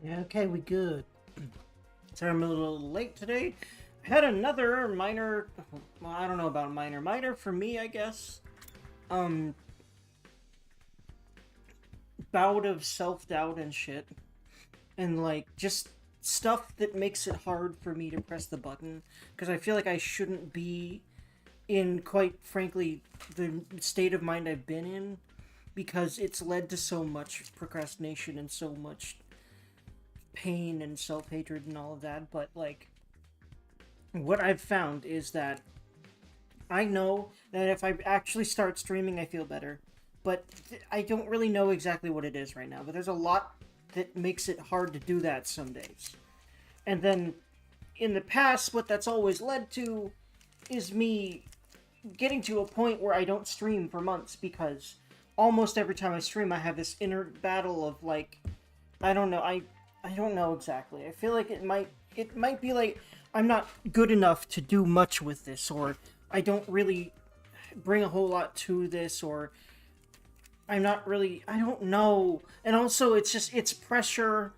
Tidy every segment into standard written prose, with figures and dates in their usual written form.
Yeah, okay, we good. Sorry I'm a little late today. I had another minor, well, I don't know about minor for me, I guess. Um, bout of self-doubt and shit. And, like, just stuff that makes it hard for me to press the button. Because I feel like I shouldn't be in, quite frankly, the state of mind I've been in. Because it's led to so much procrastination and so much pain and self-hatred and all of that. But, like, what I've found is that I know that if I actually start streaming, I feel better. But I don't really know exactly what it is right now. But there's a lot that makes it hard to do that some days. And then in the past, what that's always led to is me getting to a point where I don't stream for months because almost every time I stream, I have this inner battle of like, I don't know, I don't know exactly. I feel like it might be like I'm not good enough to do much with this, or I don't really bring a whole lot to this, or I'm not really, I don't know. And also it's pressure,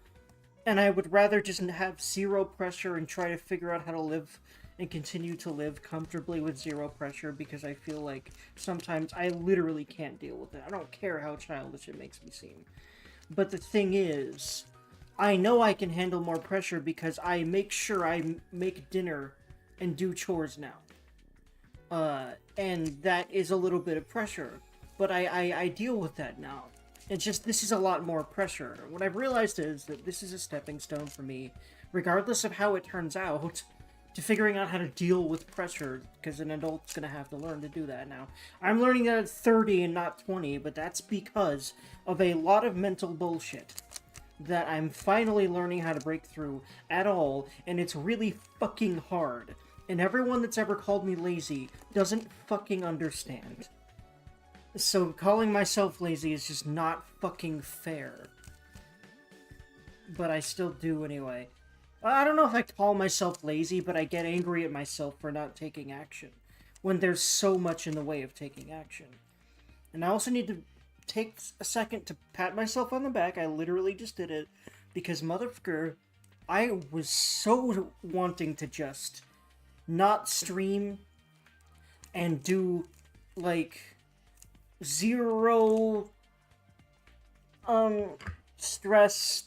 and I would rather just have zero pressure and try to figure out how to live and continue to live comfortably with zero pressure, because I feel like sometimes I literally can't deal with it. I don't care how childish it makes me seem. But the thing is, I know I can handle more pressure because I make sure I make dinner and do chores now. And that is a little bit of pressure. But I deal with that now. It's just, this is a lot more pressure. What I've realized is that this is a stepping stone for me, regardless of how it turns out, to figuring out how to deal with pressure, because an adult's gonna have to learn to do that now. I'm learning that at 30 and not 20, but that's because of a lot of mental bullshit that I'm finally learning how to break through at all, and it's really fucking hard. And everyone that's ever called me lazy doesn't fucking understand. So calling myself lazy is just not fucking fair. But I still do anyway. I don't know if I call myself lazy, but I get angry at myself for not taking action, when there's so much in the way of taking action. And I also need to take a second to pat myself on the back. I literally just did it, because motherfucker, I was so wanting to just not stream and do, like, zero stress,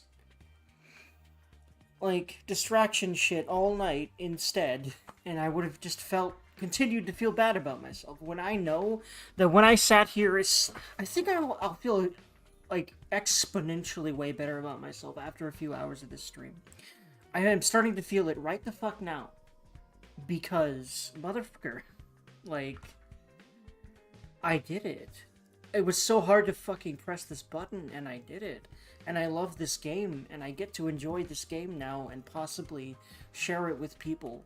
like, distraction shit all night instead, and I would have just continued to feel bad about myself, when I know that when I sat here, I think I'll feel like exponentially way better about myself after a few hours of this stream. I am starting to feel it right the fuck now, because motherfucker, like, I did it. It was so hard to fucking press this button, and I did it. And I love this game, and I get to enjoy this game now, and possibly share it with people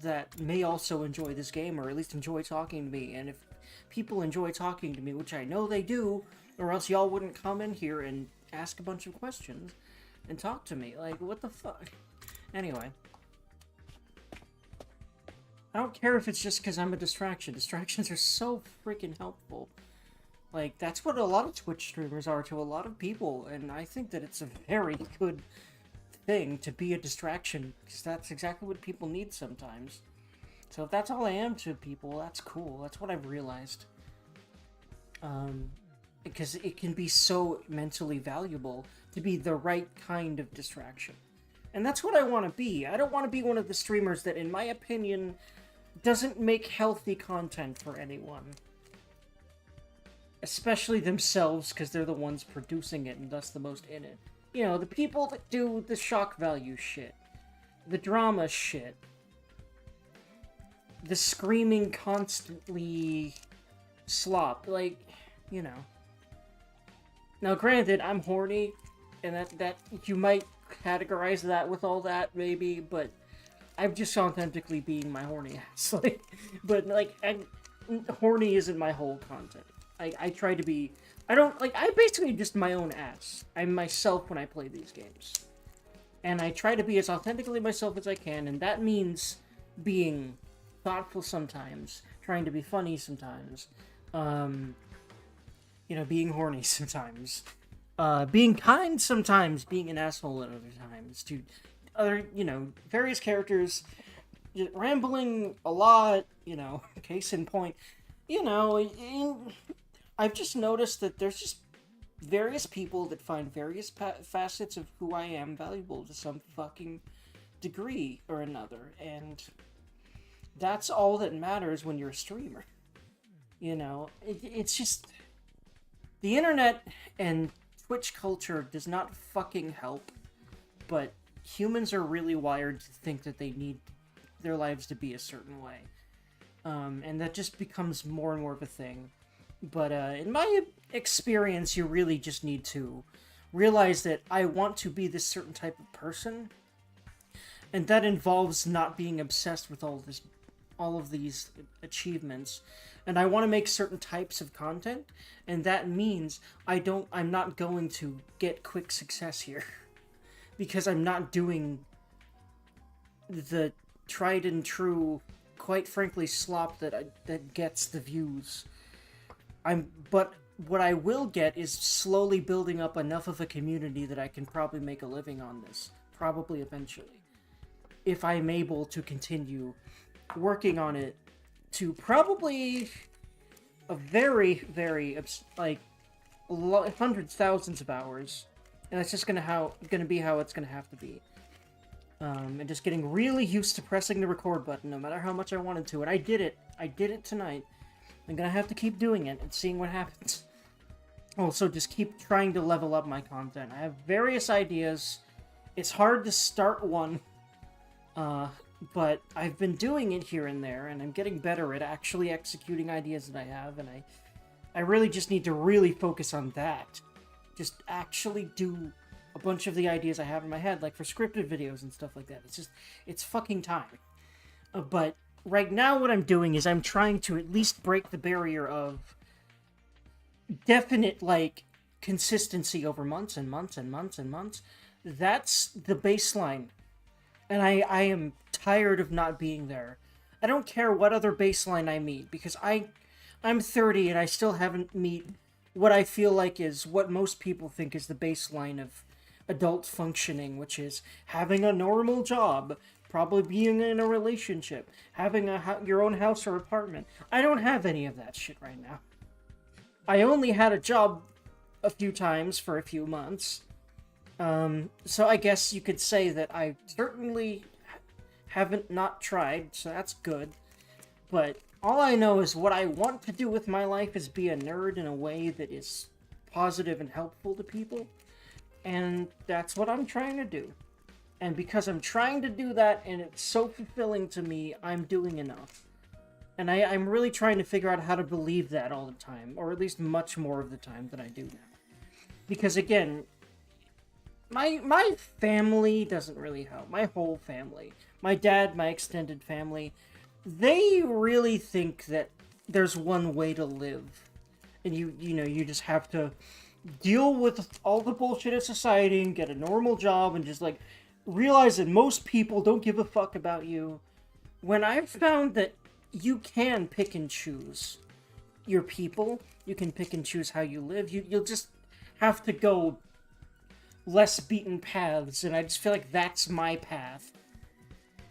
that may also enjoy this game, or at least enjoy talking to me. And if people enjoy talking to me, which I know they do, or else y'all wouldn't come in here and ask a bunch of questions and talk to me. Like, what the fuck? Anyway. I don't care if it's just because I'm a distraction. Distractions are so freaking helpful. Like, that's what a lot of Twitch streamers are to a lot of people, and I think that it's a very good thing to be a distraction, because that's exactly what people need sometimes. So if that's all I am to people, that's cool. That's what I've realized. Because it can be so mentally valuable to be the right kind of distraction. And that's what I want to be. I don't want to be one of the streamers that, in my opinion, doesn't make healthy content for anyone. Especially themselves, because they're the ones producing it and thus the most in it. You know, the people that do the shock value shit, the drama shit, the screaming constantly slop, like, you know. Now granted, I'm horny, and that you might categorize that with all that, maybe, but I'm just authentically being my horny ass. Like, but, like, horny isn't my whole content. I try to be... I basically just my own ass. I'm myself when I play these games. And I try to be as authentically myself as I can, and that means being thoughtful sometimes, trying to be funny sometimes, you know, being horny sometimes. being kind sometimes, being an asshole at other times, to other, various characters, rambling a lot, case in point, I've just noticed that there's just various people that find various facets of who I am valuable to some fucking degree or another, and that's all that matters when you're a streamer. It's just the internet and Twitch culture does not fucking help, but humans are really wired to think that they need their lives to be a certain way. And that just becomes more and more of a thing. But in my experience, you really just need to realize that I want to be this certain type of person, and that involves not being obsessed with all of these achievements. And I want to make certain types of content, and that means I'm not going to get quick success here. Because I'm not doing the tried and true, quite frankly, slop that gets the views. But what I will get is slowly building up enough of a community that I can probably make a living on this. Probably eventually. If I'm able to continue working on it to probably a very, very, hundreds, thousands of hours. And that's just gonna be how it's gonna have to be. And just getting really used to pressing the record button, no matter how much I wanted to. And I did it. I did it tonight. I'm gonna have to keep doing it and seeing what happens. Also, just keep trying to level up my content. I have various ideas. It's hard to start one. But I've been doing it here and there, and I'm getting better at actually executing ideas that I have, and I really just need to really focus on that. Just actually do a bunch of the ideas I have in my head, like for scripted videos and stuff like that. It's fucking time. But right now what I'm doing is I'm trying to at least break the barrier of definite, consistency over months and months and months and months. That's the baseline. And I am tired of not being there. I don't care what other baseline I meet, because I'm 30 and I still haven't meet what I feel like is what most people think is the baseline of adult functioning, which is having a normal job, probably being in a relationship, having your own house or apartment. I don't have any of that shit right now. I only had a job a few times for a few months. So I guess you could say that I certainly haven't not tried, so that's good. But all I know is what I want to do with my life is be a nerd in a way that is positive and helpful to people. And that's what I'm trying to do. And because I'm trying to do that, and it's so fulfilling to me, I'm doing enough. And I'm really trying to figure out how to believe that all the time, or at least much more of the time than I do now. Because again, my family doesn't really help. My whole family. My dad, my extended family, they really think that there's one way to live. And you just have to deal with all the bullshit of society and get a normal job and just, realize that most people don't give a fuck about you. When I've found that you can pick and choose your people, you can pick and choose how you live, you'll just have to go less beaten paths, and I just feel like that's my path.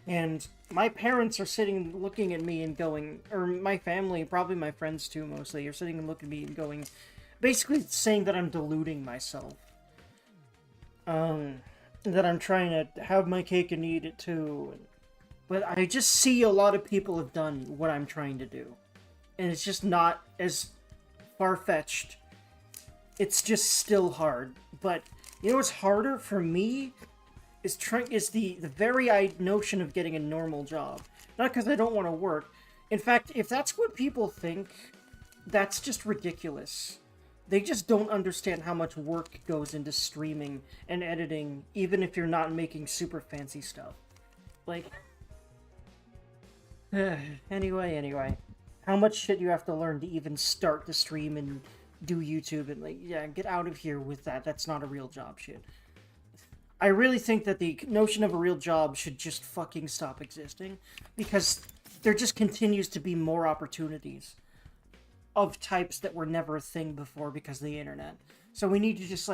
And my parents are sitting looking at me and going, or my family, probably my friends too mostly, are sitting and looking at me and going, basically saying that I'm deluding myself. That I'm trying to have my cake and eat it too. But I just see a lot of people have done what I'm trying to do. And it's just not as far-fetched. It's just still hard. But you know what's harder for me is the very notion of getting a normal job. Not because I don't want to work. In fact, if that's what people think, that's just ridiculous. They just don't understand how much work goes into streaming and editing, even if you're not making super fancy stuff. Anyway. How much shit you have to learn to even start the stream and do YouTube and, get out of here with that. That's not a real job shit. I really think that the notion of a real job should just fucking stop existing, because there just continues to be more opportunities of types that were never a thing before because of the internet. So we need to just,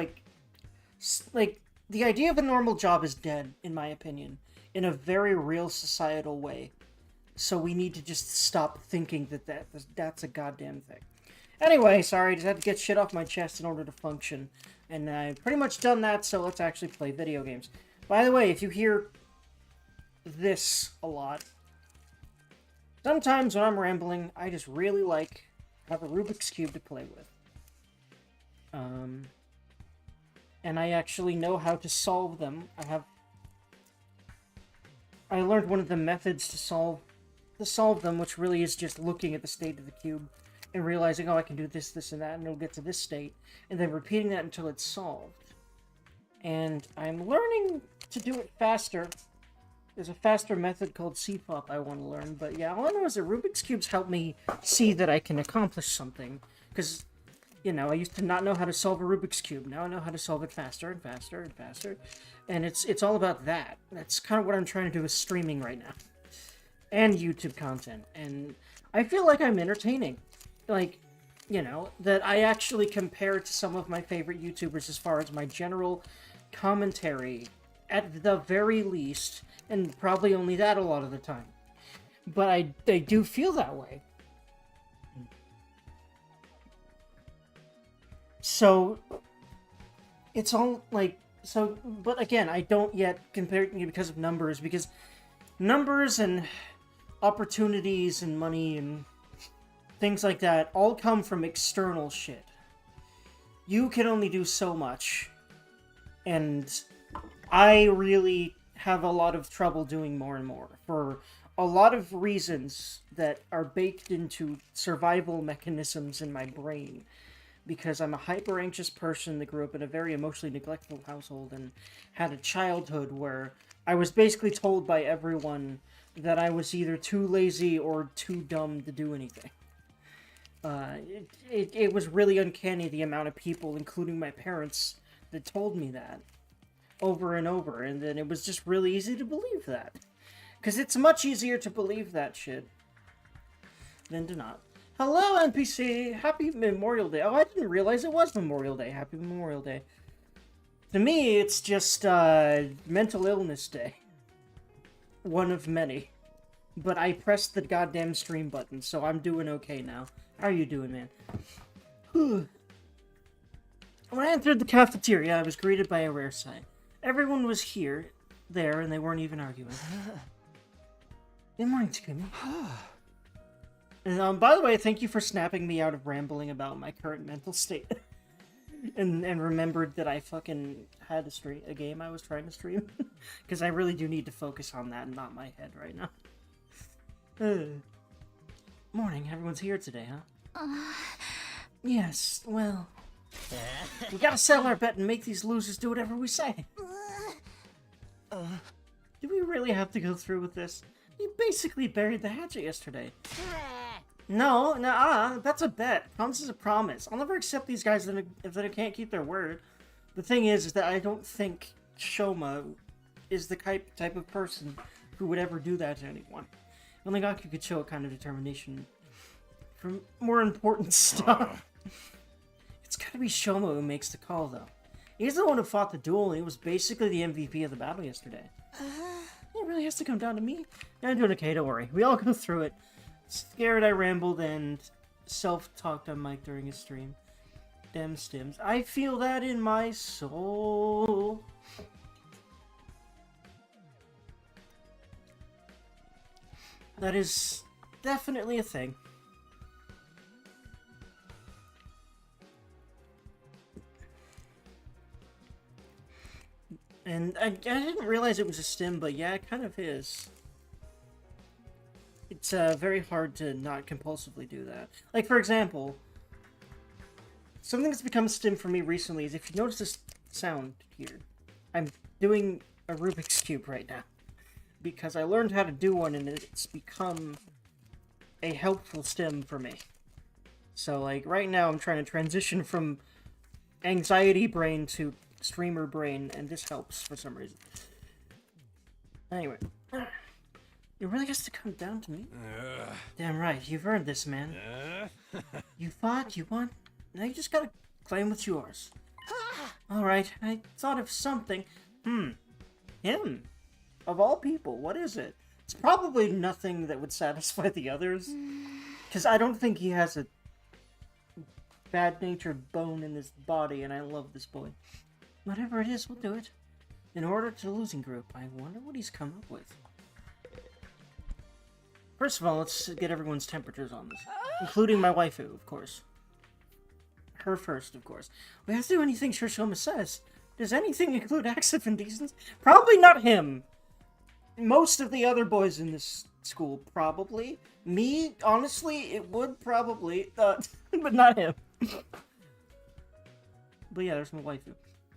Like, the idea of a normal job is dead, in my opinion, in a very real societal way. So we need to just stop thinking that's a goddamn thing. Anyway, sorry, just had to get shit off my chest in order to function. And I've pretty much done that, so let's actually play video games. By the way, if you hear this a lot, sometimes when I'm rambling, I just really like have a Rubik's Cube to play with. And I actually know how to solve them. I learned one of the methods to solve them, which really is just looking at the state of the cube and realizing, oh, I can do this, this, and that, and it'll get to this state, and then repeating that until it's solved. And I'm learning to do it faster. There's a faster method called CPOP I want to learn, but yeah, all I know is that Rubik's Cubes help me see that I can accomplish something, because, you know, I used to not know how to solve a Rubik's Cube. Now I know how to solve it faster and faster and faster, and it's all about that. That's kind of what I'm trying to do with streaming right now. And YouTube content, and I feel like I'm entertaining. Like, you know, that I actually compare to some of my favorite YouTubers as far as my general commentary, at the very least, and probably only that a lot of the time. But I do feel that way. So, it's all, like, so, but again, I don't yet compare it because of numbers, because numbers and opportunities and money and things like that all come from external shit. You can only do so much. And I really have a lot of trouble doing more and more for a lot of reasons that are baked into survival mechanisms in my brain. Because I'm a hyper-anxious person that grew up in a very emotionally neglectful household and had a childhood where I was basically told by everyone that I was either too lazy or too dumb to do anything. It was really uncanny the amount of people, including my parents, that told me that over and over, and then it was just really easy to believe that. Because it's much easier to believe that shit than to not. Hello, NPC! Happy Memorial Day. Oh, I didn't realize it was Memorial Day. Happy Memorial Day. To me, it's just, Mental Illness Day. One of many. But I pressed the goddamn stream button, so I'm doing okay now. How are you doing, man? When I entered the cafeteria, I was greeted by a rare sight. Everyone was there, and they weren't even arguing. Good morning, Takumi. And, by the way, thank you for snapping me out of rambling about my current mental state. and remembered that I fucking had a game I was trying to stream. Because I really do need to focus on that and not my head right now. Morning, everyone's here today, huh? Yes, well... we gotta settle our bet and make these losers do whatever we say. Do we really have to go through with this? You basically buried the hatchet yesterday. No, that's a bet. Promise is a promise. I'll never accept these guys that can't keep their word. The thing is that I don't think Shoma is the type of person who would ever do that to anyone. Only Gaku could show a kind of determination for more important stuff. It's gotta be Shoma who makes the call, though. He's the one who fought the duel, and he was basically the MVP of the battle yesterday. It really has to come down to me? I'm doing okay, don't worry. We all go through it. Scared I rambled and self-talked on mic during his stream. Dem stims. I feel that in my soul. That is definitely a thing. And I didn't realize it was a stim, but yeah, it kind of is. It's very hard to not compulsively do that. Like, for example, something that's become a stim for me recently is if you notice this sound here, I'm doing a Rubik's Cube right now. Because I learned how to do one, and it's become a helpful stim for me. So, like, right now I'm trying to transition from anxiety brain to streamer brain, and this helps for some reason. Anyway. It really has to come down to me. Damn right, you've earned this, man. You fought, you won. Now you just gotta claim what's yours. Alright, I thought of something. Him. Of all people, what is it? It's probably nothing that would satisfy the others. Because I don't think he has a bad-natured bone in his body, and I love this boy. Whatever it is, we'll do it. In order to the losing group, I wonder what he's come up with. First of all, let's get everyone's temperatures on this. Including my waifu, of course. Her first, of course. We have to do anything Shirshoma says. Does anything include acts of indecence? Probably not him. Most of the other boys in this school, probably. Me, honestly, it would probably, but not him. But yeah, there's my waifu.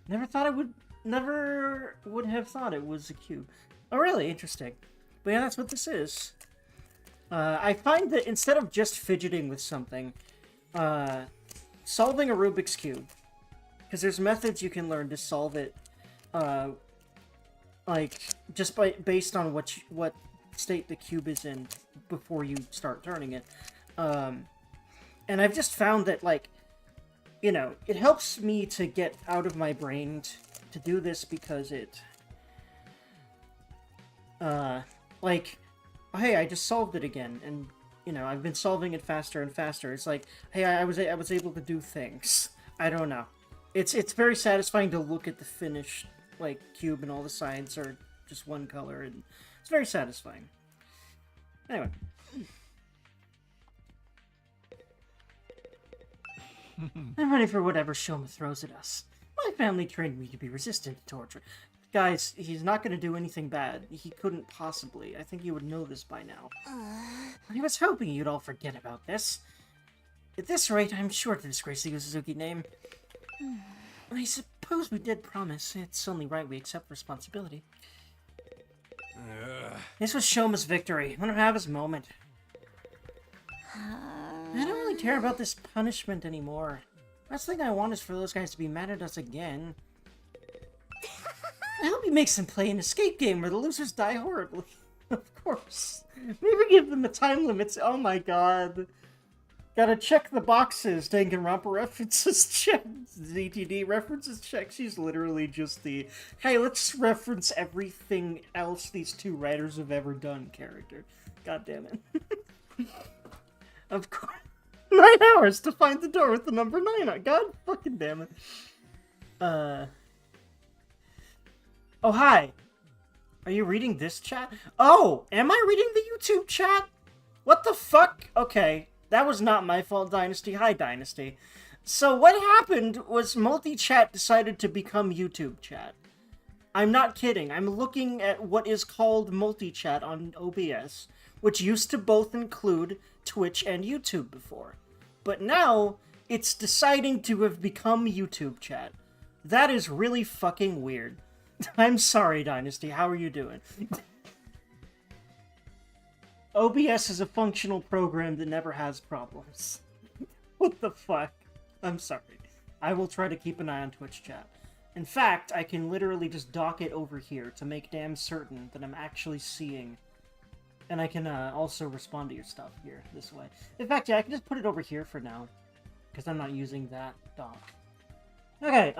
Never would have thought it was a cube. Oh, really? Interesting. But yeah, that's what this is. I find that instead of just fidgeting with something, solving a Rubik's Cube, because there's methods you can learn to solve it, like, just based on what state the cube is in before you start turning it. And I've just found that, like, you know, it helps me to get out of my brain to do this because it, like, oh, hey, I just solved it again, and, you know, I've been solving it faster and faster. It's like, hey, I was able to do things. I don't know. It's very satisfying to look at the finished, like, cube and all the sides are just one color, and it's very satisfying. Anyway. I'm ready for whatever Shoma throws at us. My family trained me to be resistant to torture. Guys, he's not going to do anything bad. He couldn't possibly. I think you would know this by now. I was hoping you'd all forget about this. At this rate, I'm sure to disgrace the Suzuki name. I suppose we did promise. It's only right we accept responsibility. This was Shoma's victory. Let him have his moment. I don't really care about this punishment anymore. Last thing I want is for those guys to be mad at us again. I hope he makes them play an escape game where the losers die horribly. Of course. Maybe give them a time limit. Oh my god. Gotta check the boxes. Danganronpa references check. ZTD references check. She's literally just the, hey, let's reference everything else these two writers have ever done character. God damn it. Of course. 9 hours to find the door with the number 9 on. God fucking damn it. Oh, hi. Are you reading this chat? Oh, am I reading the YouTube chat? What the fuck? Okay, that was not my fault, Dynasty. Hi, Dynasty. So what happened was multi-chat decided to become YouTube chat. I'm not kidding. I'm looking at what is called multi-chat on OBS, which used to both include Twitch and YouTube before. But now, it's deciding to have become YouTube chat. That is really fucking weird. I'm sorry, Dynasty. How are you doing? OBS is a functional program that never has problems. What the fuck? I'm sorry. I will try to keep an eye on Twitch chat. In fact, I can literally just dock it over here to make damn certain that I'm actually seeing. And I can also respond to your stuff here, this way. In fact, yeah, I can just put it over here for now. Because I'm not using that dock. Okay,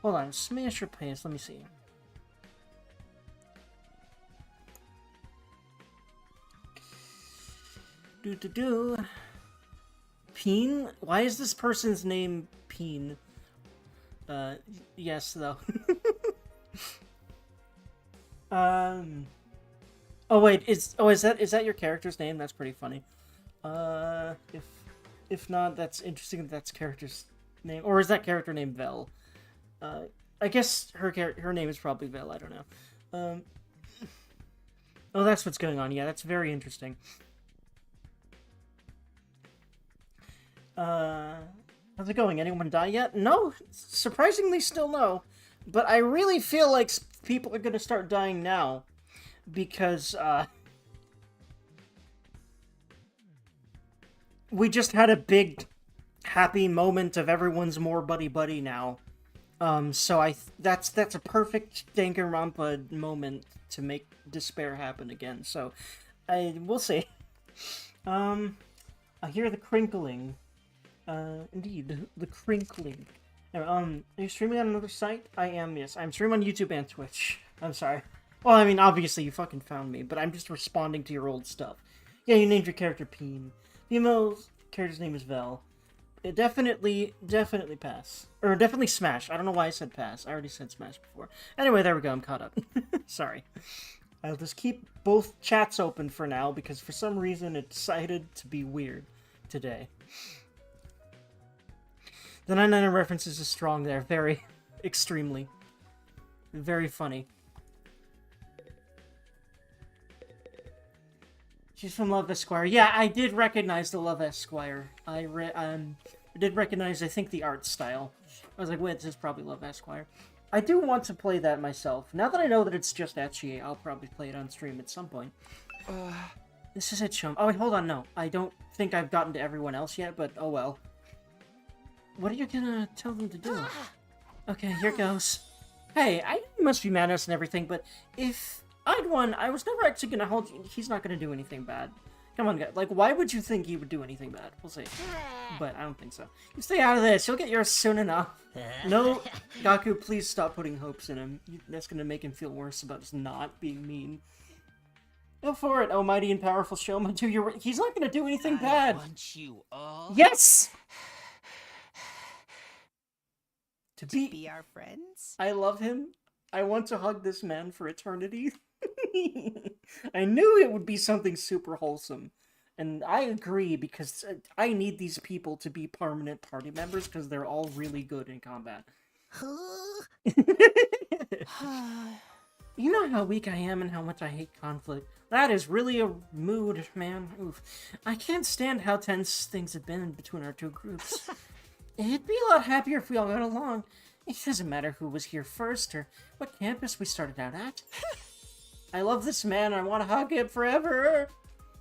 hold on, smash or paste, let me see. Peen? Why is this person's name Peen? Yes, though. Oh wait, is that your character's name? That's pretty funny. If not, that's interesting that that's character's name. Or is that character named Vel? I guess her name is probably Vel, I don't know. Oh, that's what's going on. Yeah, that's very interesting. How's it going? Anyone die yet? No, surprisingly still no. But I really feel like people are gonna start dying now. Because, we just had a big happy moment of everyone's more buddy-buddy now. So that's a perfect Danganronpa moment to make despair happen again. So, we'll see. I hear the crinkling. Indeed, the crinkling. Anyway, are you streaming on another site? I am, yes. I'm streaming on YouTube and Twitch. I'm sorry. Well, I mean, obviously you fucking found me, but I'm just responding to your old stuff. Yeah, you named your character Peen. Female character's name is Vel. Definitely pass. Or definitely smash. I don't know why I said pass. I already said smash before. Anyway, there we go. I'm caught up. Sorry. I'll just keep both chats open for now, because for some reason it decided to be weird today. The 999 references is strong there. Very. Extremely. Very funny. She's from Love Esquire. Yeah, I did recognize the Love Esquire. I did recognize, I think, the art style. I was like, wait, this is probably Love Esquire. I do want to play that myself. Now that I know that it's just Ecchi, I'll probably play it on stream at some point. This is it, Shum. Oh, wait, hold on, no. I don't think I've gotten to everyone else yet, but oh well. What are you gonna tell them to do? Okay, here goes. Hey, I know you must be mad at us and everything, but if I'd won, I was never actually gonna hold you. He's not gonna do anything bad. Come on, guys. Like, why would you think he would do anything bad? We'll see. But I don't think so. You stay out of this. You'll get yours soon enough. No, Gaku, please stop putting hopes in him. That's gonna make him feel worse about just not being mean. Go for it, almighty and powerful Shoma. Do your... He's not gonna do anything bad. I want you all Yes! to be our friends. I love him. I want to hug this man for eternity. I knew it would be something super wholesome. And I agree, because I need these people to be permanent party members, because they're all really good in combat. You know how weak I am and how much I hate conflict. That is really a mood, man. Oof. I can't stand how tense things have been between our two groups. It'd be a lot happier if we all got along. It doesn't matter who was here first or what campus we started out at. I love this man. I want to hug him forever.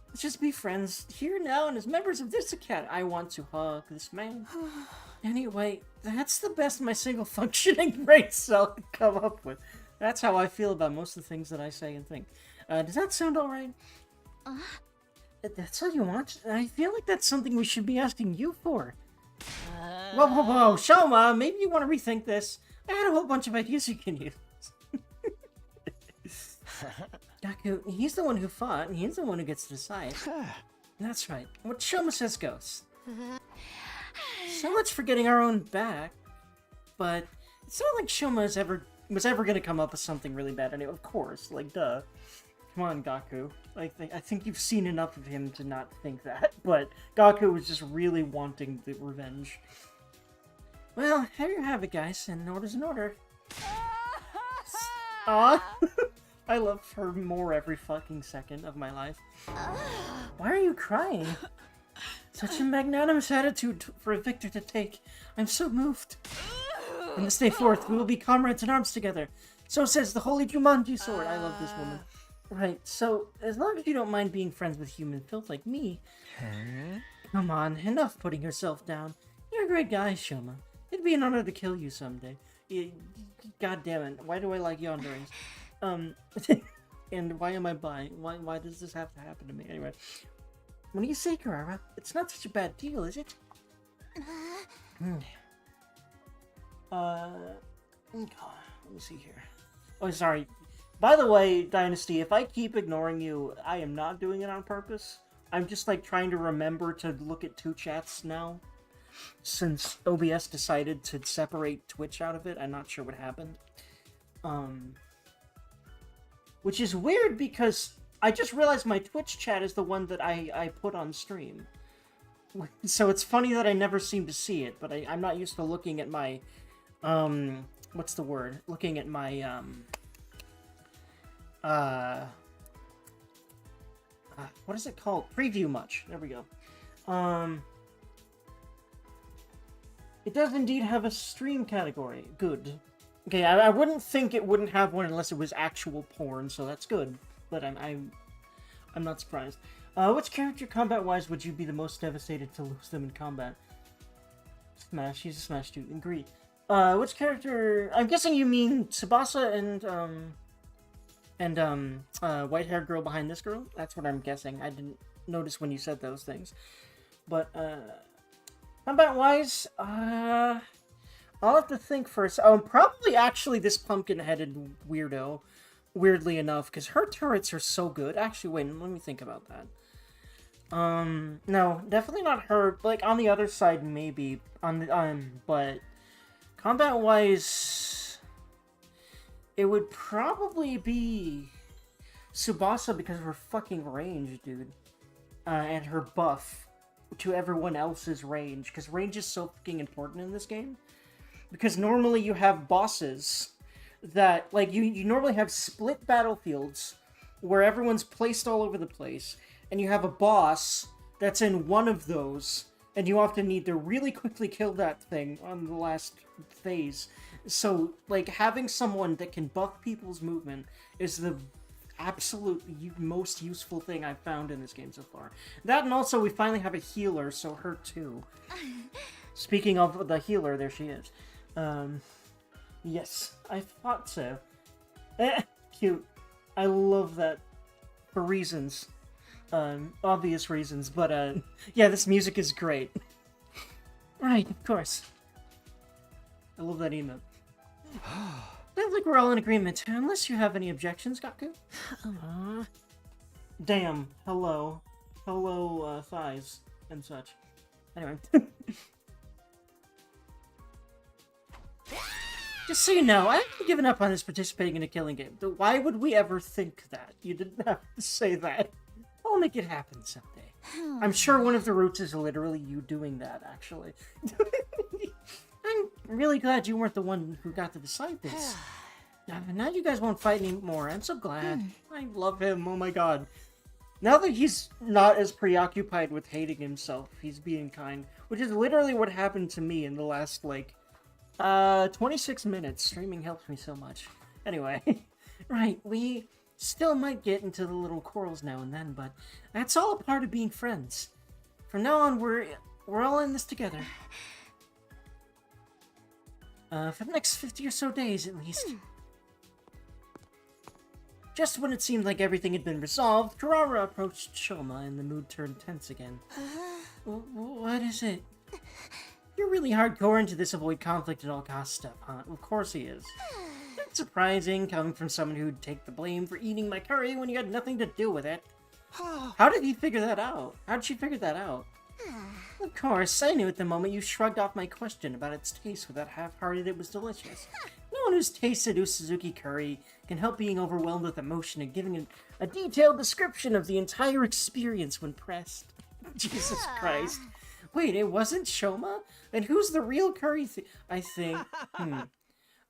Let's just be friends here now, and as members of this academy, I want to hug this man. Anyway, that's the best my single functioning brain cell could come up with. That's how I feel about most of the things that I say and think. Does that sound alright? That's all you want? I feel like that's something we should be asking you for. Whoa, Shoma, maybe you want to rethink this. I had a whole bunch of ideas you can use. Gaku, he's the one who fought, and he's the one who gets to decide. That's right. What Shoma says goes. So much for getting our own back, but it's not like Shoma was ever going to come up with something really bad anyway. Of course, like, duh. Come on, Gaku. I think you've seen enough of him to not think that, but Gaku was just really wanting the revenge. Well, here you have it, guys, and order's an order. Aw! I love her more every fucking second of my life. Why are you crying? Such a magnanimous attitude for a victor to take. I'm so moved. From this day forth, we will be comrades in arms together. So says the Holy Jumanji Sword. I love this woman. Right, so as long as you don't mind being friends with human filth like me... Come on, enough putting yourself down. You're a great guy, Shoma. It'd be an honor to kill you someday. God damn it, why do I like yanderings? And why am I bi? Why does this have to happen to me? Anyway. What do you say, Karara? It's not such a bad deal, is it? Let me see here. Oh, sorry. By the way, Dynasty, if I keep ignoring you, I am not doing it on purpose. I'm just, like, trying to remember to look at two chats now. Since OBS decided to separate Twitch out of it, I'm not sure what happened. Which is weird because I just realized my Twitch chat is the one that I put on stream. So it's funny that I never seem to see it, but I'm not used to looking at my, what's the word? Looking at my, what is it called? Preview much. There we go. It does indeed have a stream category. Good. Okay, I wouldn't think it wouldn't have one unless it was actual porn, so that's good. But I'm not surprised. Which character combat-wise would you be the most devastated to lose them in combat? Smash. He's a Smash dude. Agreed. Which character... I'm guessing you mean Tsubasa and white-haired girl behind this girl? That's what I'm guessing. I didn't notice when you said those things. But, Combat-wise, I'll have to think first. Oh, probably actually this pumpkin-headed weirdo, weirdly enough, because her turrets are so good. Actually, wait, let me think about that. No, definitely not her. Like, on the other side, maybe. But combat-wise, it would probably be Tsubasa because of her fucking range, dude. And her buff to everyone else's range, because range is so fucking important in this game. Because normally you have bosses that, like, you normally have split battlefields where everyone's placed all over the place, and you have a boss that's in one of those, and you often need to really quickly kill that thing on the last phase. So, like, having someone that can buff people's movement is the absolute most useful thing I've found in this game so far. That, and also we finally have a healer, so her too. Speaking of the healer, there she is. Yes, I thought so. Cute. I love that. For reasons. Obvious reasons, but, yeah, this music is great. Right, of course. I love that emote. I think we're all in agreement, unless you have any objections, Gaku. Damn, hello. Hello, thighs, and such. Anyway. Just so you know, I haven't given up on this participating in a killing game. Why would we ever think that? You didn't have to say that. I'll make it happen someday. I'm sure one of the routes is literally you doing that, actually. I'm really glad you weren't the one who got to decide this. Now you guys won't fight anymore. I'm so glad. I love him, oh my god. Now that he's not as preoccupied with hating himself, he's being kind. Which is literally what happened to me in the last, like, 26 minutes. Streaming helps me so much. Anyway, right, we still might get into the little quarrels now and then, but that's all a part of being friends. From now on, we're all in this together. For the next 50 or so days, at least. Just when it seemed like everything had been resolved, Kurara approached Shoma and the mood turned tense again. What is it? You're really hardcore into this avoid conflict at all costs stuff, huh? Of course he is. It's surprising, coming from someone who'd take the blame for eating my curry when you had nothing to do with it. How did he figure that out? How did she figure that out? Of course, I knew at the moment you shrugged off my question about its taste with that half-hearted it was delicious. No one who's tasted Usuzuki curry can help being overwhelmed with emotion and giving a detailed description of the entire experience when pressed. Jesus Christ. Wait, it wasn't Shoma? Then who's the real curry I think.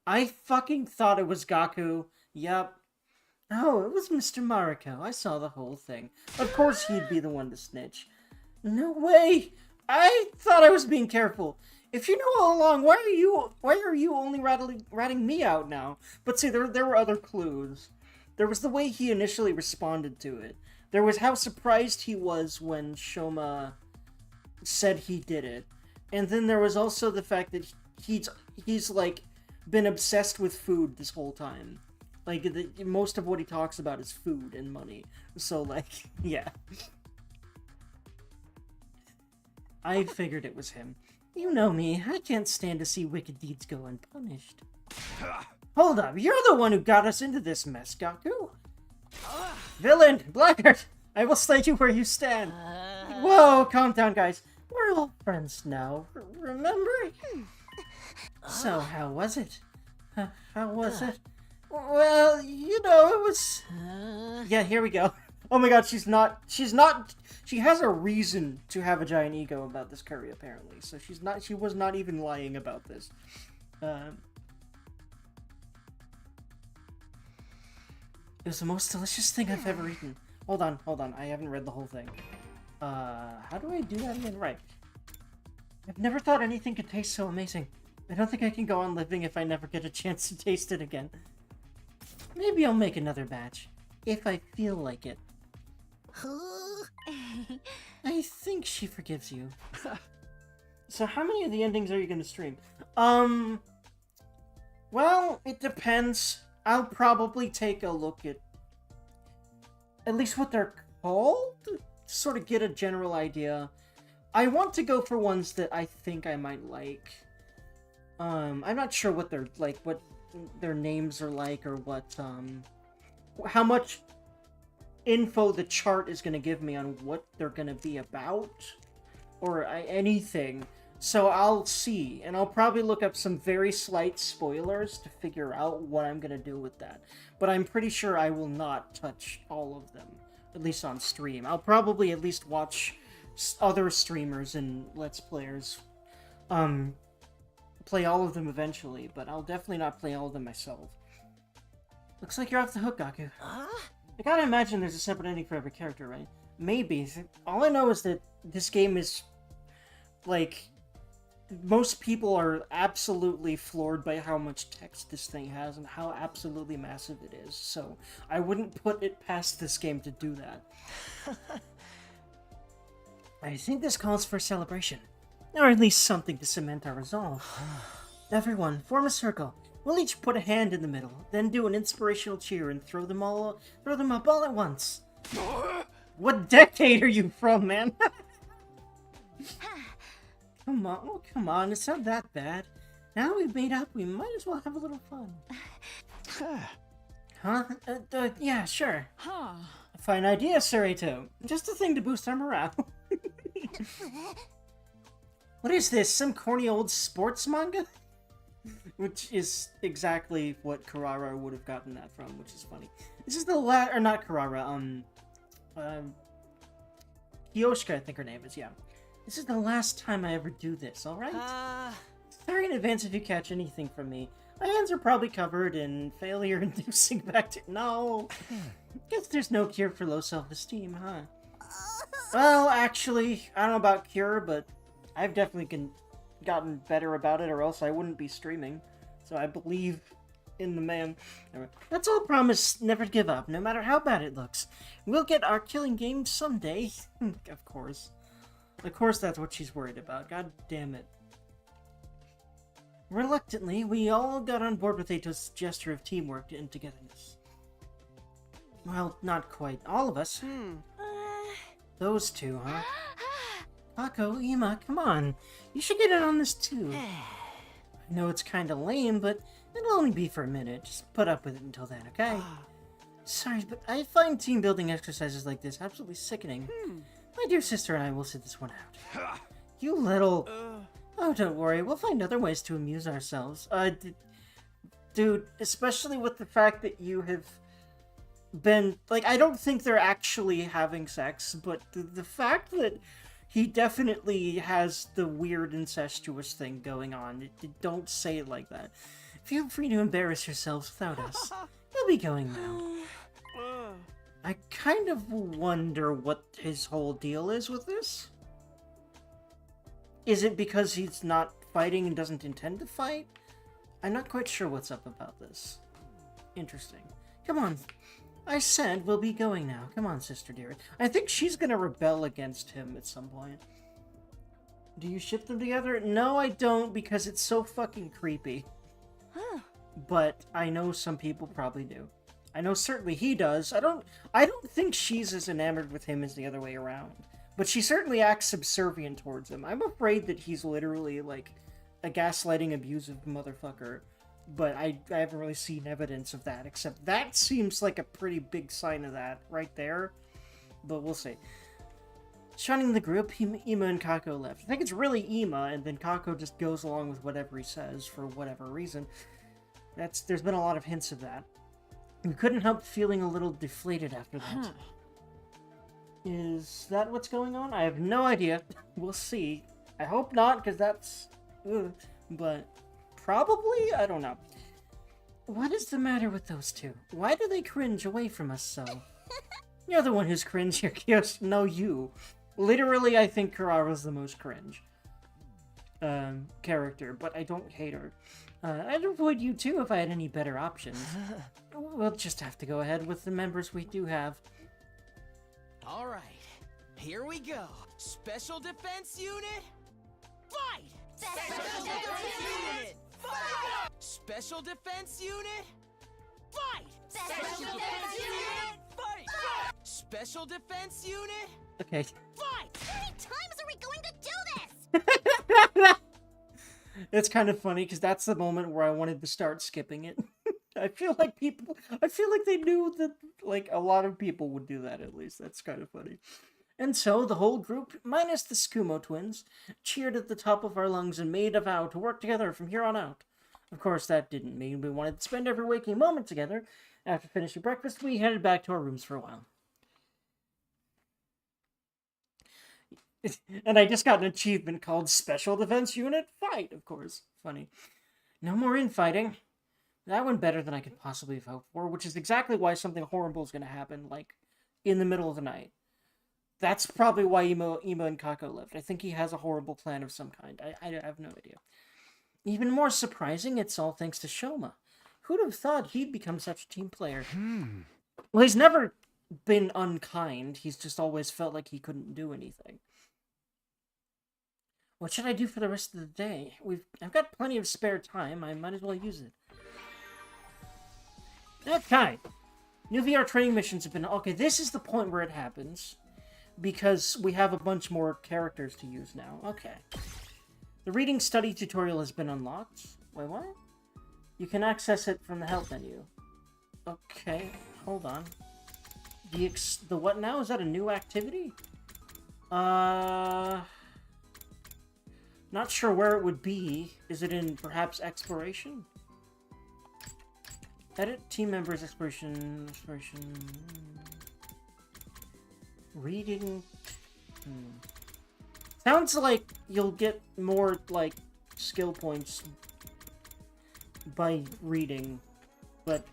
I fucking thought it was Gaku. Yup. Oh, it was Mr. Mariko. I saw the whole thing. Of course he'd be the one to snitch. No way! I thought I was being careful. If you know all along, why are you only ratting me out now? But see, there were other clues. There was the way he initially responded to it. There was how surprised he was when Shoma said he did it. And then there was also the fact that he's like been obsessed with food this whole time. Like most of what he talks about is food and money. So like, yeah. I figured it was him. You know me, I can't stand to see wicked deeds go unpunished. Hold up, you're the one who got us into this mess, Gaku. Villain, blackguard, I will slay you where you stand. Whoa, calm down, guys. We're all friends now, remember? So, how was it? How was it? Well, you know, it was... Yeah, here we go. Oh my god, she has a reason to have a giant ego about this curry, apparently. So she was not even lying about this. It was the most delicious thing I've ever eaten. Hold on, I haven't read the whole thing. How do I do that again? Right. I've never thought anything could taste so amazing. I don't think I can go on living if I never get a chance to taste it again. Maybe I'll make another batch, if I feel like it. I think she forgives you. So how many of the endings are you going to stream? Well, it depends. I'll probably take a look at least what they're called, to sort of get a general idea. I want to go for ones that I think I might like. I'm not sure what they're like, what their names are like, or what how much info the chart is going to give me on what they're going to be about, or anything. So I'll see, and I'll probably look up some very slight spoilers to figure out what I'm going to do with that. But I'm pretty sure I will not touch all of them, at least on stream. I'll probably at least watch other streamers and Let's Players play all of them eventually, but I'll definitely not play all of them myself. Looks like you're off the hook, Gaku. Huh? I gotta imagine there's a separate ending for every character, right? Maybe. All I know is that this game is, like, most people are absolutely floored by how much text this thing has and how absolutely massive it is, so I wouldn't put it past this game to do that. I think this calls for a celebration, or at least something to cement our resolve. Everyone, form a circle. We'll each put a hand in the middle, then do an inspirational cheer and throw them up all at once. What decade are you from, man? Come on, it's not that bad. Now we've made up, we might as well have a little fun. Huh? Yeah, sure. Huh. Fine idea, Sarito. Just a thing to boost our morale. What is this, some corny old sports manga? Which is exactly what Carrara would have gotten that from, which is funny. This is the or not Carrara, Kyoshika, I think her name is, yeah. This is the last time I ever do this, alright? Sorry in advance if you catch anything from me. My hands are probably covered in failure-inducing bacteria. No! Guess there's no cure for low self-esteem, huh? Well, actually, I don't know about cure, but I've definitely gotten better about it, or else I wouldn't be streaming. So I believe in the man. Let's all promise never to give up, no matter how bad it looks. We'll get our killing game someday. Of course. Of course that's what she's worried about. God damn it. Reluctantly, we all got on board with Ato's gesture of teamwork and togetherness. Well, not quite all of us. Those two, huh? Kako, Ima, come on. You should get in on this too. I know it's kinda lame, but it'll only be for a minute. Just put up with it until then, okay? Sorry, but I find team building exercises like this absolutely sickening. My dear sister and I will sit this one out. You little... Oh, don't worry. We'll find other ways to amuse ourselves. Dude, especially with the fact that you have been... Like, I don't think they're actually having sex, but the fact that he definitely has the weird incestuous thing going on. Don't say it like that. Feel free to embarrass yourselves without us. We'll be going now. I kind of wonder what his whole deal is with this. Is it because he's not fighting and doesn't intend to fight? I'm not quite sure what's up about this. Interesting. Come on. I said we'll be going now. Come on, sister dear. I think she's gonna rebel against him at some point. Do you ship them together? No, I don't, because it's so fucking creepy. But I know some people probably do. I know certainly he does. I don't think she's as enamored with him as the other way around. But she certainly acts subservient towards him. I'm afraid that he's literally, like, a gaslighting, abusive motherfucker. But I haven't really seen evidence of that, except that seems like a pretty big sign of that right there. But we'll see. Shunning the group, Ima and Kako left. I think it's really Ima, and then Kako just goes along with whatever he says for whatever reason. There's been a lot of hints of that. We couldn't help feeling a little deflated after that. Is that what's going on? I have no idea. We'll see. I hope not, because that's... But probably? I don't know. What is the matter with those two? Why do they cringe away from us so? You're the one who's cringe here, Kyoshika. No, you. Literally, I think Karara's the most cringe character, but I don't hate her. I'd avoid you too if I had any better options. We'll just have to go ahead with the members we do have. All right, here we go. Special Defense Unit, fight! Special Defense Unit, fight! Special Defense Unit, fight! Special Defense Unit, fight! Special Defense Unit, Okay. fight! How many times are we we going to do this? It's kind of funny because that's the moment where I wanted to start skipping it. I feel like they knew that, like, a lot of people would do that at least. That's kind of funny. And so the whole group, minus the Skumo twins, cheered at the top of our lungs and made a vow to work together from here on out. Of course, that didn't mean we wanted to spend every waking moment together. After finishing breakfast, we headed back to our rooms for a while. And I just got an achievement called Special Defense Unit Fight, of course. Funny. No more infighting. That went better than I could possibly have hoped for, which is exactly why something horrible is going to happen, like, in the middle of the night. That's probably why Imo and Kako left. I think he has a horrible plan of some kind. I have no idea. Even more surprising, it's all thanks to Shoma. Who'd have thought he'd become such a team player? Well, he's never been unkind. He's just always felt like he couldn't do anything. What should I do for the rest of the day? I've got plenty of spare time. I might as well use it. Okay. New VR training missions have been... Okay, this is the point where it happens. Because we have a bunch more characters to use now. Okay. The reading study tutorial has been unlocked. Wait, what? You can access it from the help menu. Okay, hold on. The what now? Is that a new activity? Not sure where it would be. Is it in, perhaps, exploration? Edit team members, exploration... Reading... Sounds like you'll get more, like, skill points by reading. But,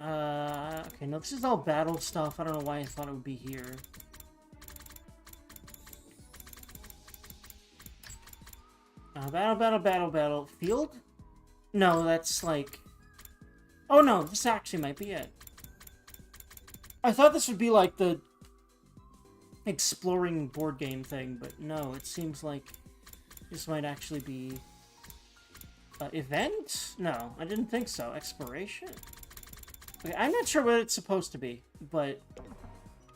okay, no, this is all battle stuff. I don't know why I thought it would be here. Battle. Field? No, that's like... Oh no, this actually might be it. I thought this would be like the exploring board game thing, but no, it seems like this might actually be... event? No, I didn't think so. Exploration? Okay, I'm not sure what it's supposed to be, but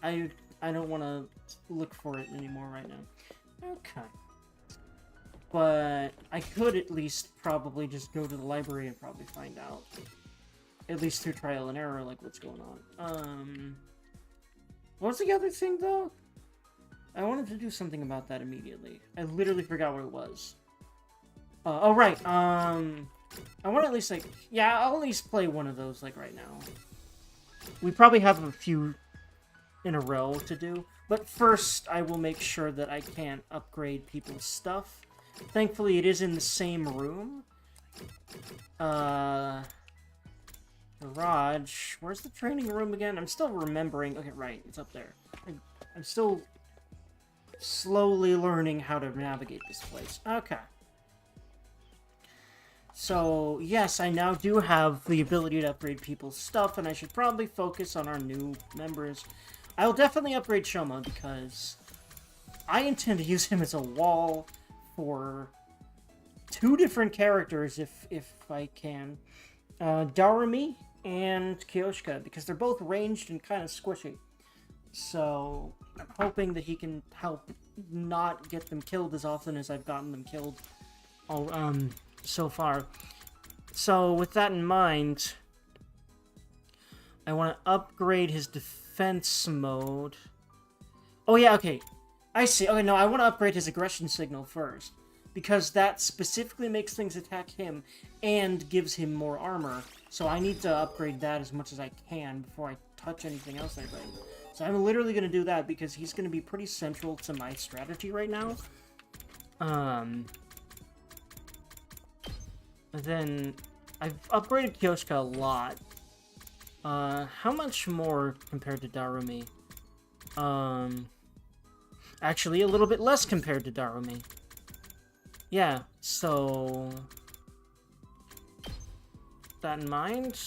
I don't want to look for it anymore right now. Okay. But I could at least probably just go to the library and probably find out. At least through trial and error, like, what's going on. What was the other thing, though? I wanted to do something about that immediately. I literally forgot what it was. Oh, right, I want to at least, like... Yeah, I'll at least play one of those, like, right now. We probably have a few in a row to do. But first, I will make sure that I can't upgrade people's stuff. Thankfully, it is in the same room. Garage. Where's the training room again? I'm still remembering. Okay, right. It's up there. I'm still slowly learning how to navigate this place. Okay. So, yes, I now do have the ability to upgrade people's stuff, and I should probably focus on our new members. I'll definitely upgrade Shoma, because I intend to use him as a wall for 2 different characters, if I can. Darumi and Kyoshika, because they're both ranged and kind of squishy. So, I'm hoping that he can help not get them killed as often as I've gotten them killed so far. So, with that in mind, I want to upgrade his defense mode. Oh yeah, okay. I see. Okay, no, I want to upgrade his aggression signal first. Because that specifically makes things attack him and gives him more armor. So I need to upgrade that as much as I can before I touch anything else I bring. So I'm literally going to do that because he's going to be pretty central to my strategy right now. Then I've upgraded Kyoshika a lot. How much more compared to Darumi? Actually, a little bit less compared to Darumi. Yeah, so... that in mind...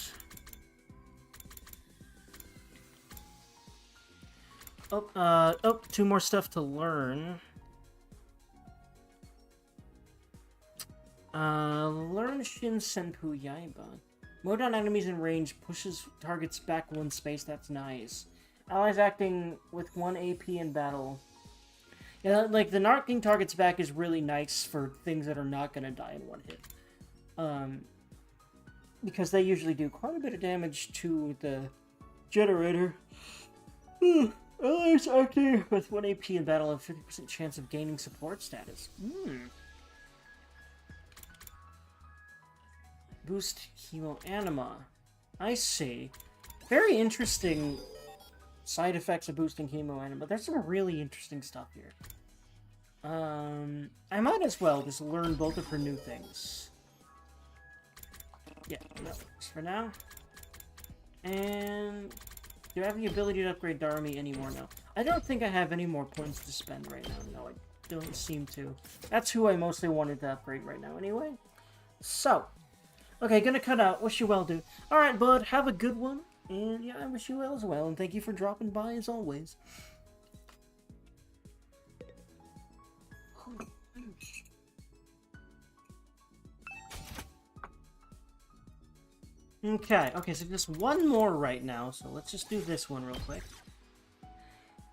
Oh, 2 more stuff to learn. Learn Shin Senpu Yaiba. Mode on enemies in range pushes targets back 1 space, that's nice. Allies acting with 1 AP in battle. Yeah, like, the knocking targets back is really nice for things that are not gonna die in one hit. Because they usually do quite a bit of damage to the generator. Allies acting with 1 AP in battle have 50% chance of gaining support status. Boost Hemo Anima. I see. Very interesting side effects of boosting Hemo Anima. There's some really interesting stuff here. I might as well just learn both of her new things. Yeah, that works for now. And do I have the ability to upgrade Darmy anymore? No. I don't think I have any more points to spend right now. No, I don't seem to. That's who I mostly wanted to upgrade right now anyway. So, okay, gonna cut out. Wish you well, dude. Alright, bud, have a good one. And yeah, I wish you well as well. And thank you for dropping by as always. Okay, so just one more right now, so let's just do this one real quick.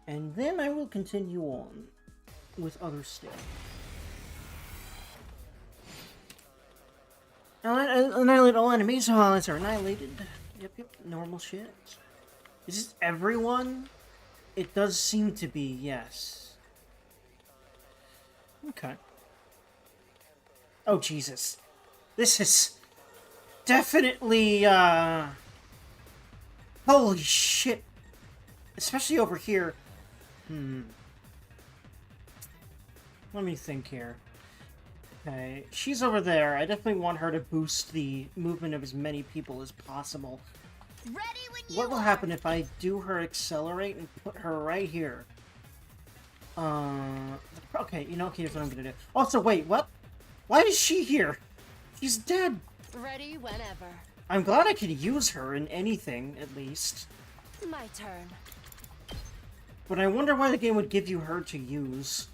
And then I will continue on with other stuff. Annihilate all enemies while are annihilated. Yep, normal shit. Is this everyone? It does seem to be, yes. Okay. Oh, Jesus. This is definitely, holy shit. Especially over here. Let me think here. Okay, she's over there. I definitely want her to boost the movement of as many people as possible. Ready when you What will happen if I do her accelerate and put her right here? Okay, you know, here's what I'm gonna do. Also, wait, what? Why is she here? She's dead. Ready whenever. I'm glad I could use her in anything, at least. My turn. But I wonder why the game would give you her to use.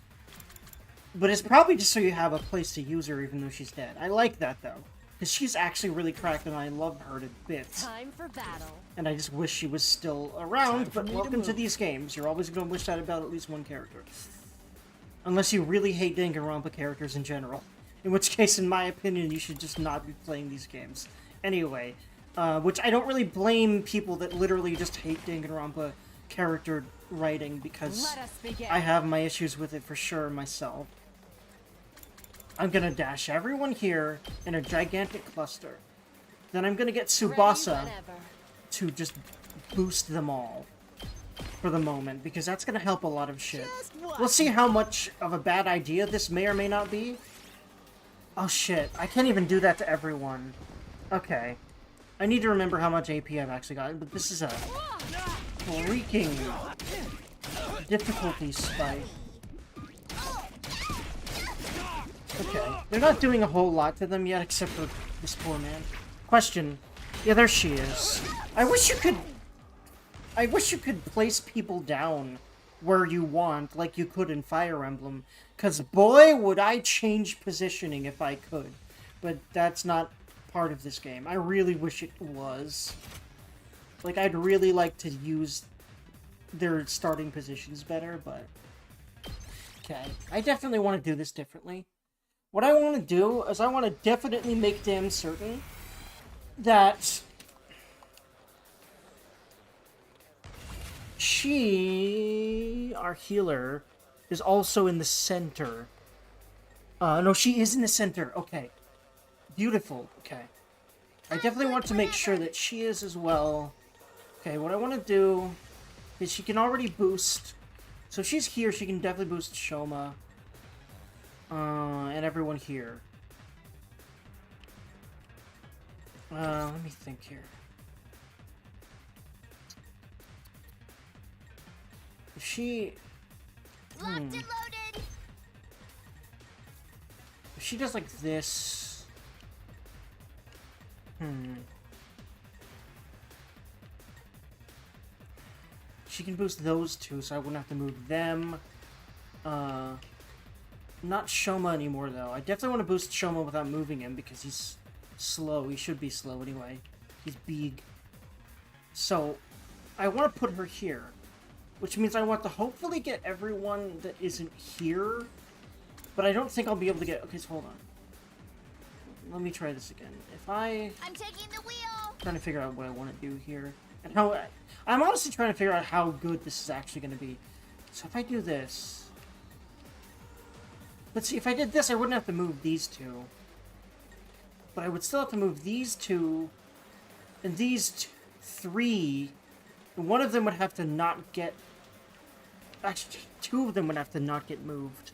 But it's probably just so you have a place to use her even though she's dead. I like that, though. Because she's actually really cracked and I love her to bits. Time for battle. And I just wish she was still around, but welcome to these games. You're always going to wish that about at least one character. Unless you really hate Danganronpa characters in general. In which case, in my opinion, you should just not be playing these games. Anyway, which I don't really blame people that literally just hate Danganronpa character writing, because Let us begin. I have my issues with it for sure myself. I'm gonna dash everyone here in a gigantic cluster. Then I'm gonna get Tsubasa Ready whenever. to just boost them all. For the moment, because that's gonna help a lot of shit. We'll see how much of a bad idea this may or may not be. Oh shit, I can't even do that to everyone. Okay. I need to remember how much AP I've actually gotten, but this is a freaking difficulty spike. Okay, they're not doing a whole lot to them yet, except for this poor man. Question. Yeah, there she is. I wish you could place people down where you want, like you could in Fire Emblem. Because boy, would I change positioning if I could. But that's not part of this game. I really wish it was. Like, I'd really like to use their starting positions better, but... Okay, I definitely want to do this differently. What I want to do is I want to definitely make damn certain that she, our healer, is also in the center. No, she is in the center. Okay. Beautiful. Okay. I definitely want to make sure that she is as well. Okay, what I want to do is she can already boost. So if she's here, she can definitely boost Shoma. And everyone here. Let me think here. If she... locked and loaded. If she does like this... She can boost those two, so I wouldn't have to move them. Not Shoma anymore, though. I definitely want to boost Shoma without moving him, because he's slow. He should be slow anyway. He's big. So, I want to put her here. which means I want to hopefully get everyone that isn't here, but I don't think I'll be able to get... Okay, so hold on. Let me try this again. If I'm taking the wheel. trying to figure out what I want to do here, and how... I'm honestly trying to figure out how good this is actually going to be. So if I do this... Let's see, if I did this, I wouldn't have to move these two. But I would still have to move these two, and these three. And one of them would have to not get... Actually, two of them would have to not get moved.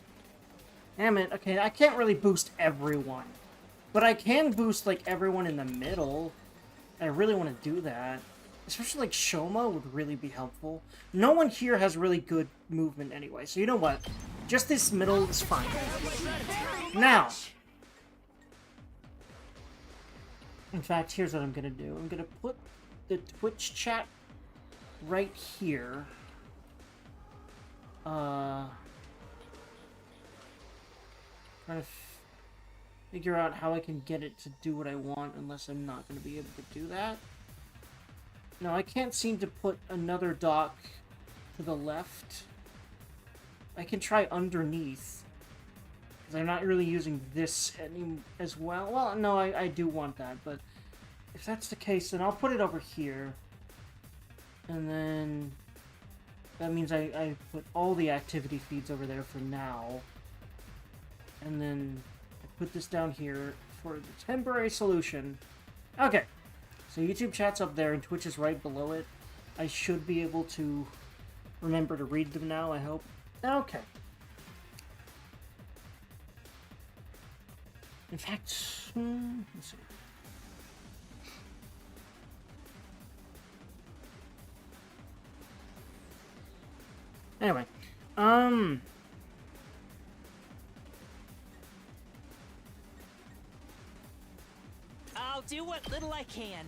Damn it. Okay, I can't really boost everyone. But I can boost, like, everyone in the middle. I really want to do that. Especially, like, Shoma would really be helpful. No one here has really good movement anyway, so you know what? Just this middle is fine. Now! In fact, here's what I'm gonna do. I'm gonna put the Twitch chat right here. Trying to figure out how I can get it to do what I want, unless I'm not gonna be able to do that. No, I can't seem to put another dock to the left. I can try underneath, because I'm not really using this as well. Well, no, I do want that, but if that's the case, then I'll put it over here. And then that means I put all the activity feeds over there for now. And then I put this down here for the temporary solution. Okay, so YouTube chat's up there and Twitch is right below it. I should be able to remember to read them now, I hope. Okay. In fact, let's see. Anyway, I'll do what little I can.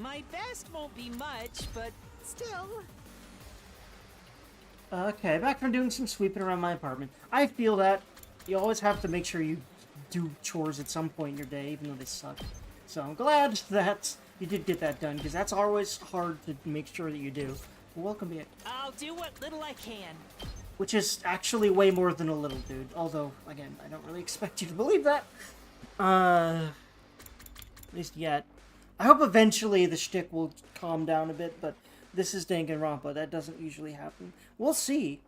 My best won't be much, but still. Okay, back from doing some sweeping around my apartment. I feel that you always have to make sure you do chores at some point in your day, even though they suck. So I'm glad that you did get that done, because that's always hard to make sure that you do. Well, welcome back. I'll do what little I can. Which is actually way more than a little, dude. Although, again, I don't really expect you to believe that. At least yet. I hope eventually the shtick will calm down a bit, but this is Danganronpa. That doesn't usually happen. We'll see.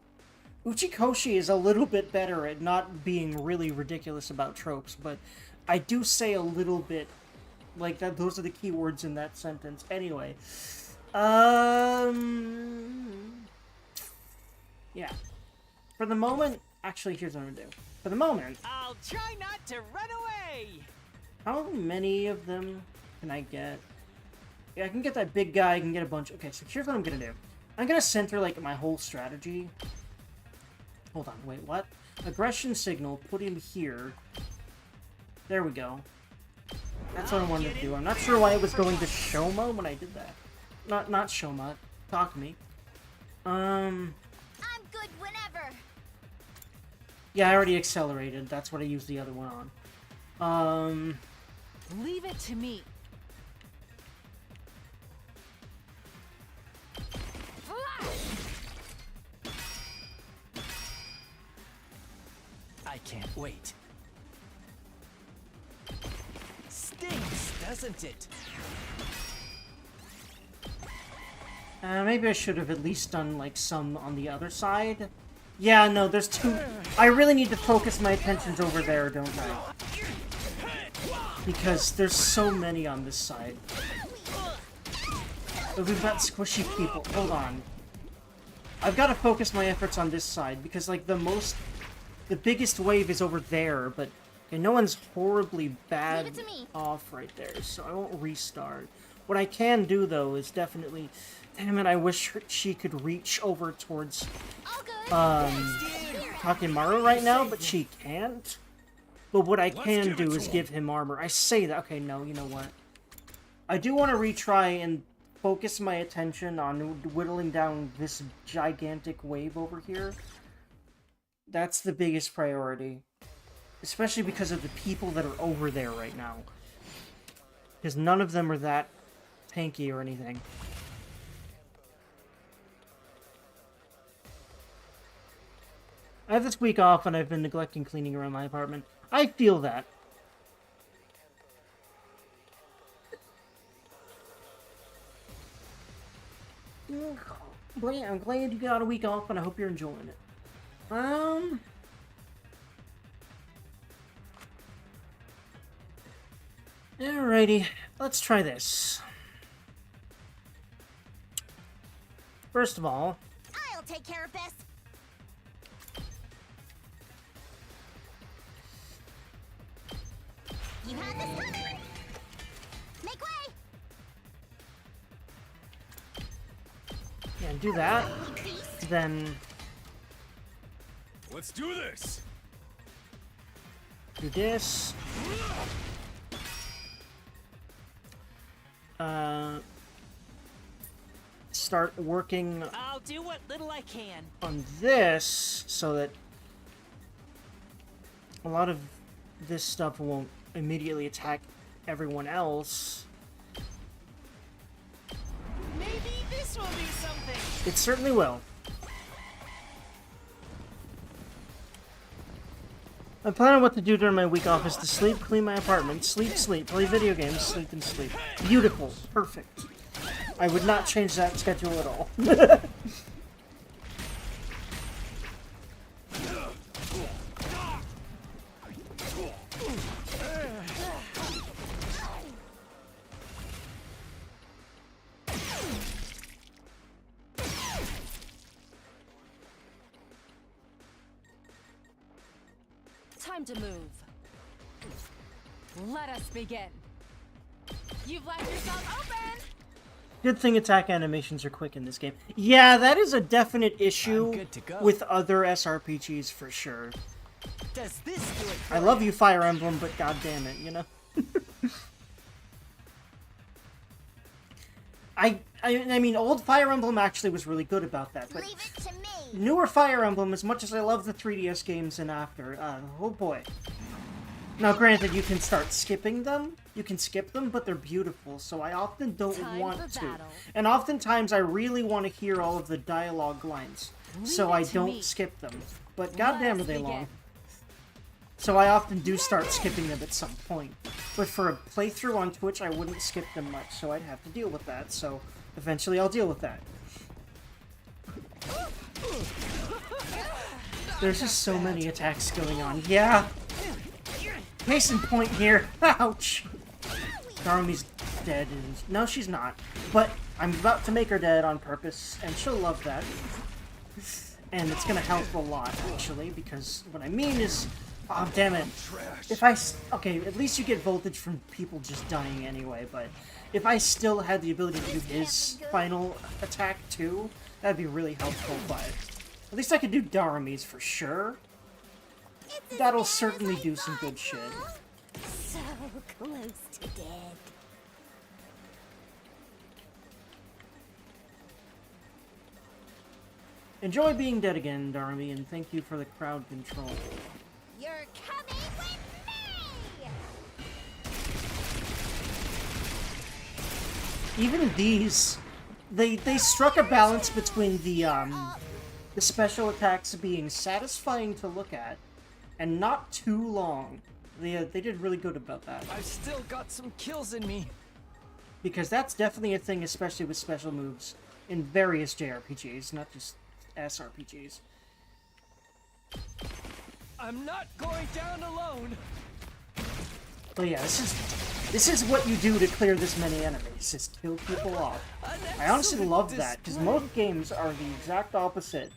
Uchikoshi is a little bit better at not being really ridiculous about tropes, but I do say a little bit like that. Those are the key words in that sentence. Anyway, yeah. For the moment, actually, here's what I'm gonna do. For the moment, I'll try not to run away. how many of them can I get? Yeah, I can get that big guy. I can get a bunch. Okay, so here's what I'm gonna do. I'm gonna center like my whole strategy. Hold on, wait, what? Aggression signal, put him here. There we go. That's what I wanted to do. I'm not sure why it was going to Shoma when I did that. Not Shoma. Takumi. I'm good whenever. Yeah, I already accelerated. That's what I used the other one on. Leave it to me. I can't wait. Stings, doesn't it? Maybe I should have at least done, like, some on the other side. Yeah, no, there's two... I really need to focus my attentions over there, don't I? Because there's so many on this side. But we've got squishy people. Hold on. I've got to focus my efforts on this side, because, like, the biggest wave is over there, but okay, no one's horribly bad Leave it to me. off right there, so I won't restart. What I can do, though, is definitely... Damn it, I wish she could reach over towards All good. Takemaru right now, but she can't. But what I can do is give him armor. I say that... Okay, no, you know what? I do want to retry and focus my attention on whittling down this gigantic wave over here. That's the biggest priority. Especially because of the people that are over there right now. Because none of them are that tanky or anything. I have this week off and I've been neglecting cleaning around my apartment. I feel that. I'm glad you got a week off and I hope you're enjoying it. Alrighty, let's try this. First of all, I'll take care of this. You had this coming. Make way. yeah, do that. Then Let's do this. do this. Start working I'll do what little I can. on this so that a lot of this stuff won't immediately attack everyone else. Maybe this will be something. It certainly will. My plan on what to do during my week off is to sleep, clean my apartment, sleep, play video games, sleep, and sleep. Beautiful. Perfect. I would not change that schedule at all. Time to move. Let us begin. You've left yourself open! Good thing attack animations are quick in this game. Yeah, that is a definite I'm issue good to go. with other SRPGs for sure. Does this do it? I love you, Fire Emblem, but god damn it, you know? I mean, old Fire Emblem actually was really good about that, but Leave it to me. newer Fire Emblem, as much as I love the 3DS games and after, oh boy. Now, granted, you can start skipping them. You can skip them, but they're beautiful, so I often don't Time want for to. battle. And oftentimes, I really want to hear all of the dialogue lines, so Leave it I to don't me. skip them. But Let goddamn us are they begin. long. So I often do start skipping them at some point. But for a playthrough on Twitch, I wouldn't skip them much, so I'd have to deal with that. So eventually I'll deal with that. There's just so many attacks going on. Yeah! Case in point here. Ouch! Narumi's dead. And... no, she's not. But I'm about to make her dead on purpose, and she'll love that. And it's gonna help a lot, actually, because what I mean is... oh, damn it. If I... okay, at least you get voltage from people just dying anyway, but... if I still had the ability to do his final attack, too, that'd be really helpful, but... at least I could do Darumi's for sure. It's as That'll bad as certainly I do some thought, good shit. Mom. So close to dead. Enjoy being dead again, Darumi, and thank you for the crowd control. You're coming with me! Even these... they struck a balance between the special attacks being satisfying to look at, and not too long. They did really good about that. I've still got some kills in me. Because that's definitely a thing, especially with special moves in various JRPGs, not just SRPGs. I'm not going down alone. But yeah, this is what you do to clear this many enemies, is kill people off. I honestly love that, because most games are the exact opposite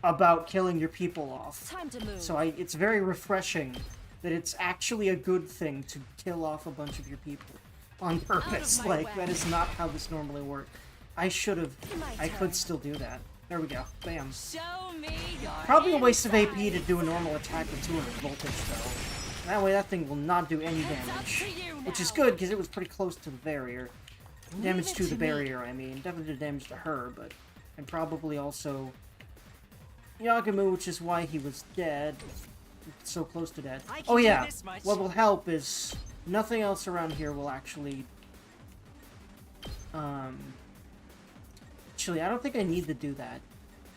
about killing your people off. Time to move. So it's very refreshing that it's actually a good thing to kill off a bunch of your people on purpose. my Like, way. that is not how this normally works. I should have... I turn. could still do that. There we go. Bam. Show me your Probably a waste of AP inside. to do a normal attack with 200 voltage, though. That way that thing will not do any It's up damage. to you Which is now. good, because it was pretty close to the barrier. Damage it to the to me. barrier, I mean. Definitely did damage to her, but... and probably also... Yakumu, which is why he was dead. So close to dead. I can Oh do yeah, this much. what will help is... nothing else around here will actually... Actually, I don't think I need to do that.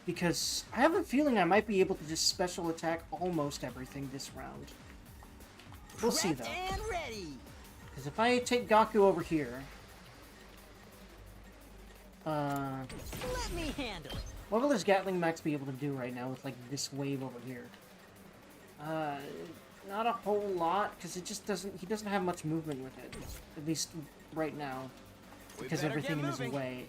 Because I have a feeling I might be able to just special attack almost everything this round. We'll see, though. And ready. Because if I take Gaku over here... Let me handle it. What will this Gatling Max be able to do right now with, like, this wave over here? Not a whole lot, because it just doesn't... He doesn't have much movement with it. At least right now. Because everything in his way.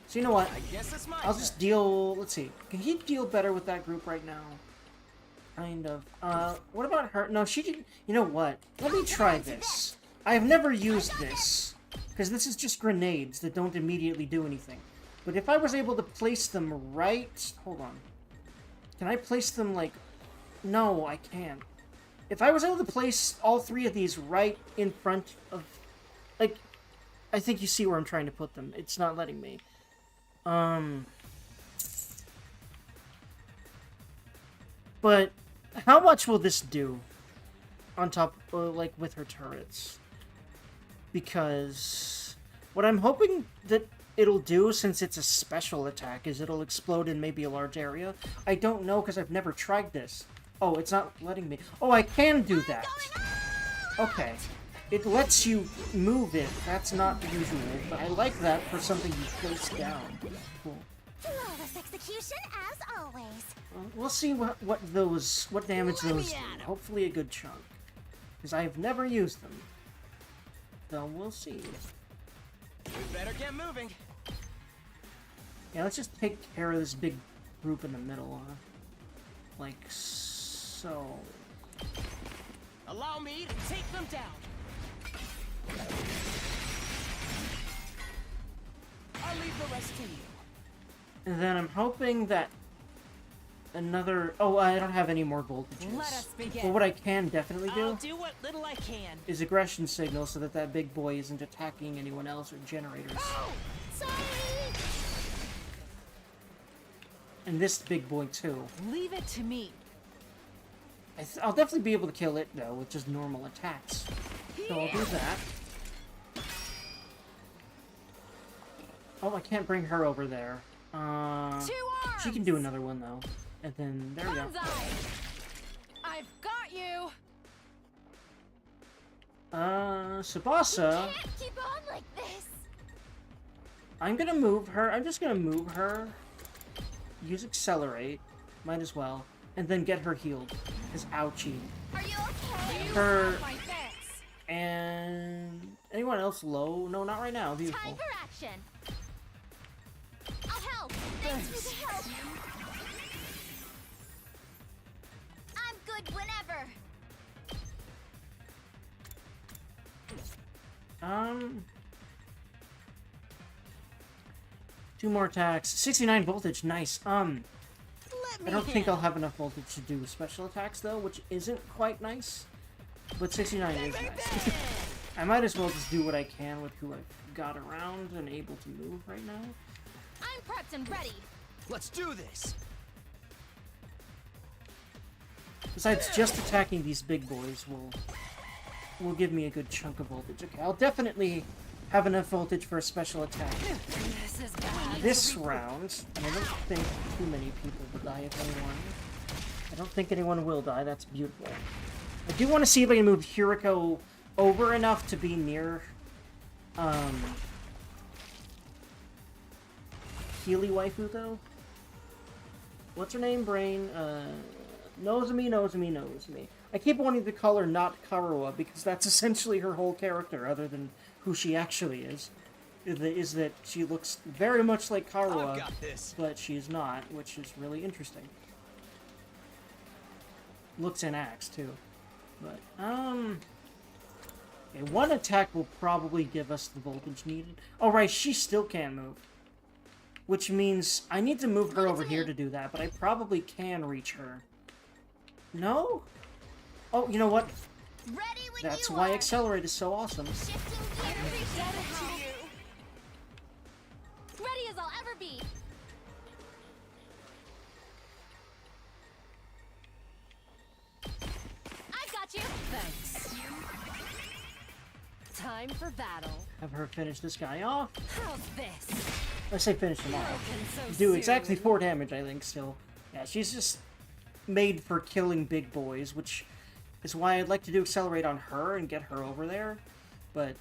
So you know what? I guess it's my I'll just deal... Let's see. Can he deal better with that group right now? Kind of. What about her? No, she didn't... You know what? Let me try this. I have never used this. Because this is just grenades that don't immediately do anything. But if I was able to place them right... Hold on. Can I place them, like... No, I can't. If I was able to place all three of these right in front of... Like... I think you see where I'm trying to put them. It's not letting me. But how much will this do on top, like, with her turrets? Because what I'm hoping that it'll do, since it's a special attack, is it'll explode in maybe a large area. I don't know, because I've never tried this. Oh, it's not letting me. Oh, I can do that. Okay. It lets you move it. That's not usual, but I like that for something you place down. Cool. Flawless execution as always. We'll see what damage those do. Hopefully a good chunk. Because I've never used them. So we'll see. We better get moving. Yeah, let's just take care of this big group in the middle, huh? Like so. Allow me to take them down. I'll leave the rest to you. And then I'm hoping that another... Oh, I don't have any more voltages. Let us begin. But what I can definitely I'll do do what little I can. is aggression signal so that that big boy isn't attacking anyone else or generators. Oh, sorry. And this big boy too. Leave it to me. I'll definitely be able to kill it though with just normal attacks. So I'll do that. Oh, I can't bring her over there. She can do another one though. And then there we go. I've got you. Tsubasa. Can't keep on like this. I'm gonna move her. I'm just gonna move her. Use accelerate. Might as well. And then get her healed. Because ouchie. Are you okay? Her My thanks. and anyone else low? No, not right now. Beautiful. Time for action. I'll help. Thanks for the help. I'm good whenever. Two more attacks. 69 voltage. Nice. Let me I don't think I'll have enough voltage to do special attacks though, which isn't quite nice. But 69 is nice. I might as well just do what I can with who I've got around and able to move right now. I'm prepped and ready. Let's do this. Besides, just attacking these big boys will give me a good chunk of voltage. Okay, I'll definitely have enough voltage for a special attack This is bad. this round. And I don't think too many people will die if anyone. I don't think anyone will die. That's beautiful. I do want to see if I can move Hiriko over enough to be near Healy waifu though. What's her name? Brain. Nozomi. I keep wanting to call her not Karuwa because that's essentially her whole character, other than who she actually is. Is that she looks very much like I've Karuwa, got this. but she is not, which is really interesting. Looks and acts too. But okay, one attack will probably give us the voltage needed. Oh right, she still can't move. Which means I need to move her over here to do that, but I probably can reach her. No? Oh, you know what? Ready when That's you why are. Accelerate is so awesome. Shifting gears. Get it to you. Ready as I'll ever be. I've got you. Thanks. Time Time for battle. Have her finish this guy off. How's this? I say finish him off. Broken so Do soon. exactly 4 damage, I think, still. Yeah, she's just made for killing big boys, which is why I'd like to do accelerate on her and get her over there. But,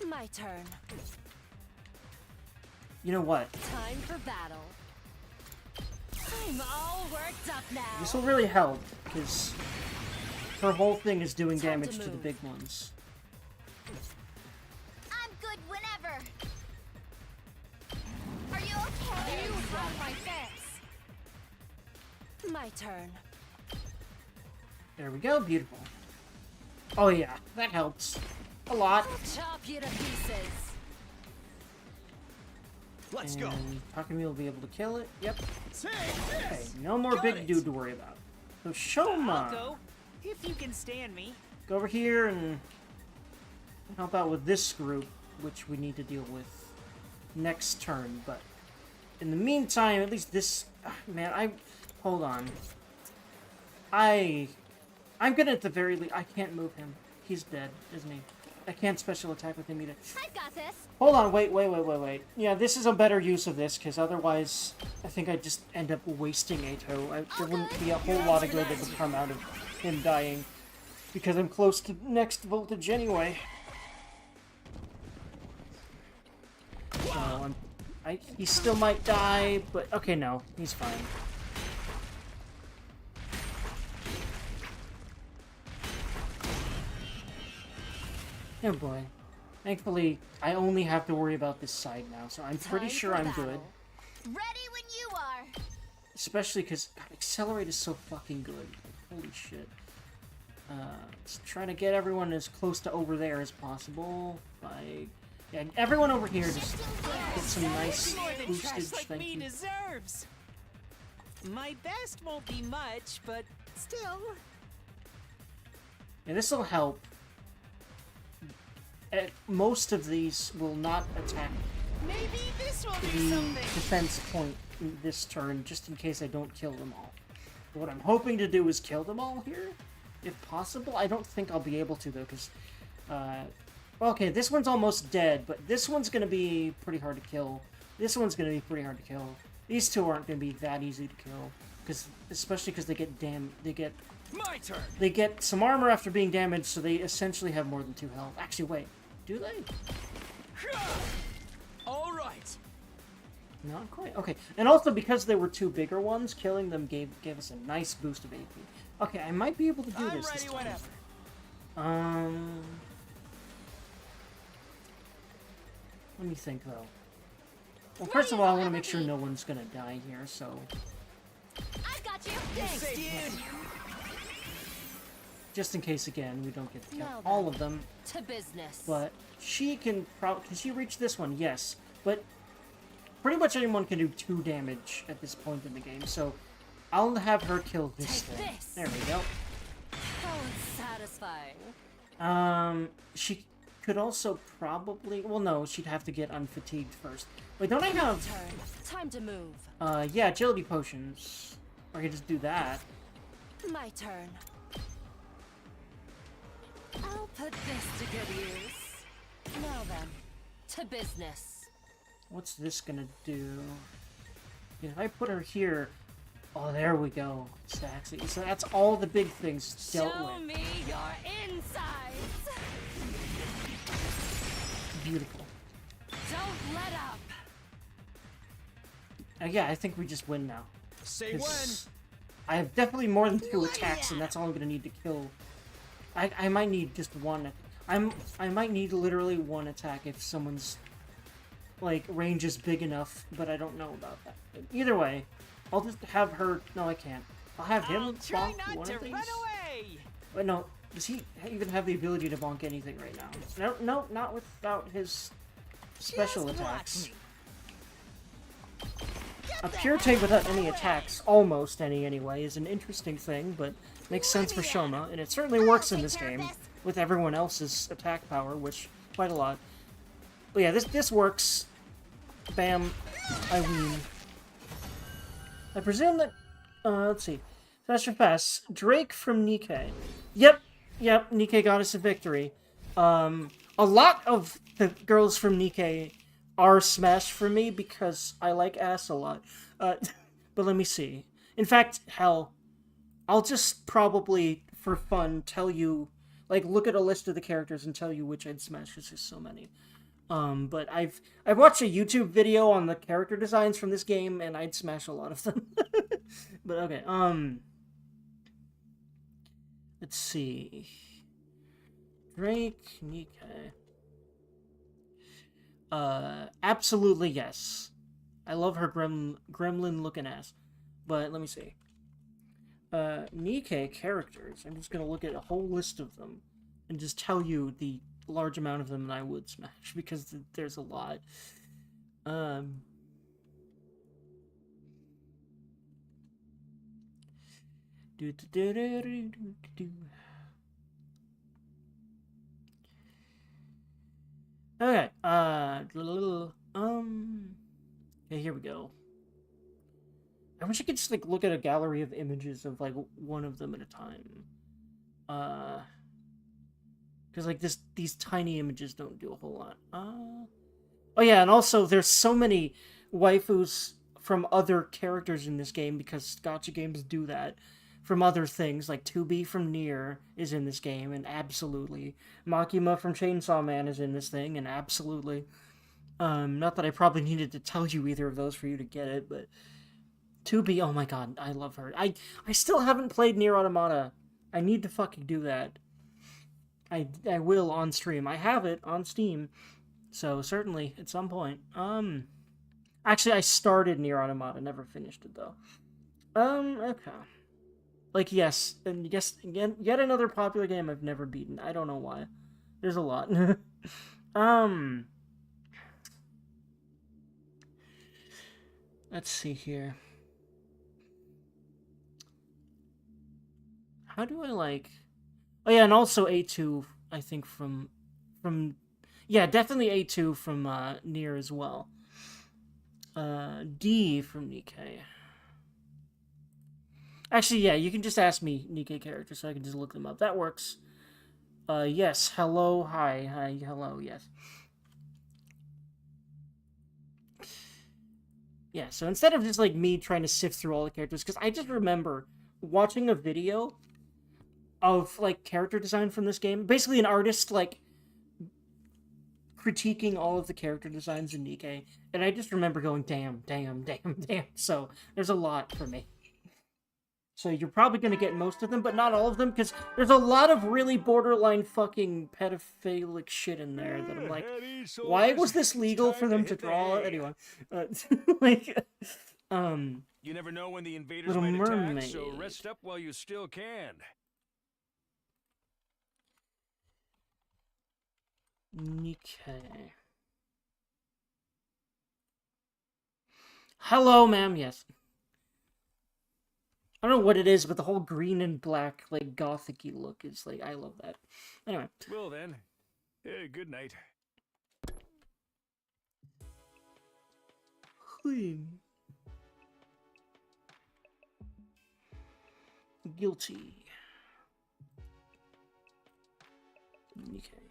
My turn. you know what? Time for battle. I'm all worked up now. This will really help, because her whole thing is doing Time to damage to the move. big ones. I'm good whenever. Are you okay? You have my thanks. My turn. There we go, beautiful. Oh yeah, that helps. A lot. Chop you to pieces. Let's go. And Takumi will be able to kill it. Yep. Take Okay, this. no more Got big it. dude to worry about. So Shoma, I'll go. If you can stand me. go over here and help out with this group, which we need to deal with next turn. But in the meantime, at least this man, hold on. I'm gonna at the very least. I can't move him. He's dead, isn't he? I can't special attack with him either. I've got this. Hold on, wait. Yeah, this is a better use of this, because otherwise I think I'd just end up wasting Ato. There wouldn't be a whole lot of good that would come out of him dying, because I'm close to next voltage anyway. So he still might die, but okay, no, he's fine. Oh boy. Thankfully, I only have to worry about this side now, so I'm pretty Time sure for I'm battle. good. Ready when you are. Especially because Accelerate is so fucking good. Holy shit. Let's try to get everyone as close to over there as possible. Yeah, everyone over here just get some nice More than boostage, trash like thank me you. deserves. My best won't be much, but still. Yeah, this'll help. Most of these will not attack Maybe this will do the something. defense point in this turn, just in case I don't kill them all. What I'm hoping to do is kill them all here, if possible. I don't think I'll be able to, though, because... okay, this one's almost dead, but this one's going to be pretty hard to kill. This one's going to be pretty hard to kill. These two aren't going to be that easy to kill, especially because they get My turn. They get some armor after being damaged, so they essentially have more than 2 health. Actually, wait. Do they? All right. Not quite. Okay. And also, because they were 2 bigger ones, killing them gave us a nice boost of AP. Okay, I might be able to do I'm this ready time. whenever. Let me think, though. Well, first of all, I want to make sure no one's gonna die here, so... I've got you. Thanks, dude. Just in case, again, we don't get to kill Now all then. of them. To business. But she can probably... Can she reach this one? Yes. But pretty much anyone can do 2 damage at this point in the game, so I'll have her kill this Take thing. this. There we go. How satisfying. She could also probably... Well, no, she'd have to get unfatigued first. Wait, don't I have... Turn. Time to move. Yeah, agility potions. Or I could just do that. My turn. I'll put this to good use. Now then, to business. What's this gonna do? If I put her here... Oh, there we go. Stacks. So that's all the big things dealt Show with. me your insides. Beautiful. Don't let up. Yeah, I think we just win now. Say when. 'Cause I have definitely more than 2 attacks, and that's all I'm gonna need to kill. I might need just 1. I might need literally 1 attack if someone's like range is big enough, but I don't know about that. But either way, I'll just have her. No, I can't. I'll have him I'll try bonk not one to of these. run away. But no, does he even have the ability to bonk anything right now? No, not without his special Just watch attacks. me. A pure tank without any attacks, almost any anyway, is an interesting thing, but makes sense for Shoma, and it certainly works in this game with everyone else's attack power, which quite a lot. But yeah, this works. Bam, I win. I presume that. Let's see. Faster Fast. Drake from Nikkei. Yep, Nikkei got us a victory. A a lot of the girls from Nikkei are Smash for me because I like ass a lot. But let me see. In fact, hell, I'll just probably, for fun, tell you, like, look at a list of the characters and tell you which I'd smash, because there's so many. But I've watched a YouTube video on the character designs from this game, and I'd smash a lot of them. But okay, let's see. Drake, Nikkei. Absolutely yes. I love her gremlin-looking ass. But let me see. Nikkei characters. I'm just gonna look at a whole list of them and just tell you the large amount of them that I would smash, because there's a lot. Okay, okay, here we go. I wish I could just, like, look at a gallery of images of, like, one of them at a time. Because, like, these tiny images don't do a whole lot. Oh yeah, and also, there's so many waifus from other characters in this game, because gacha games do that. From other things, like 2B from Nier is in this game, and absolutely. Makima from Chainsaw Man is in this thing, and absolutely. Not that I probably needed to tell you either of those for you to get it, but... 2B, oh my god, I love her. I still haven't played Nier Automata. I need to fucking do that. I will on stream. I have it on Steam, so certainly at some point. Actually, I started Nier Automata, never finished it though. Okay. Like, yes, and yes, again, yet another popular game I've never beaten. I don't know why. There's a lot. Let's see here. How do I, like... Oh yeah, and also A2, I think, from... Yeah, definitely A2 from, Nier as well. D from Nikkei. Actually, yeah, you can just ask me Nikkei characters, so I can just look them up. That works. Yes, hello, hi, hello, yes. Yeah, so instead of just, like, me trying to sift through all the characters, because I just remember watching a video of, like, character design from this game. Basically an artist, like, critiquing all of the character designs in Nikkei, and I just remember going, damn. So, there's a lot for me. So you're probably going to get most of them, but not all of them, because there's a lot of really borderline fucking pedophilic shit in there that I'm like, why was this legal for them to draw? Anyway, like, You never know when the invaders Little might Mermaid. attack, so rest up while you still can. Nikkei. Hello, ma'am, yes. I don't know what it is, but the whole green and black, like, gothic-y look is, like, I love that. Anyway. Well then, good night. Guilty. Okay.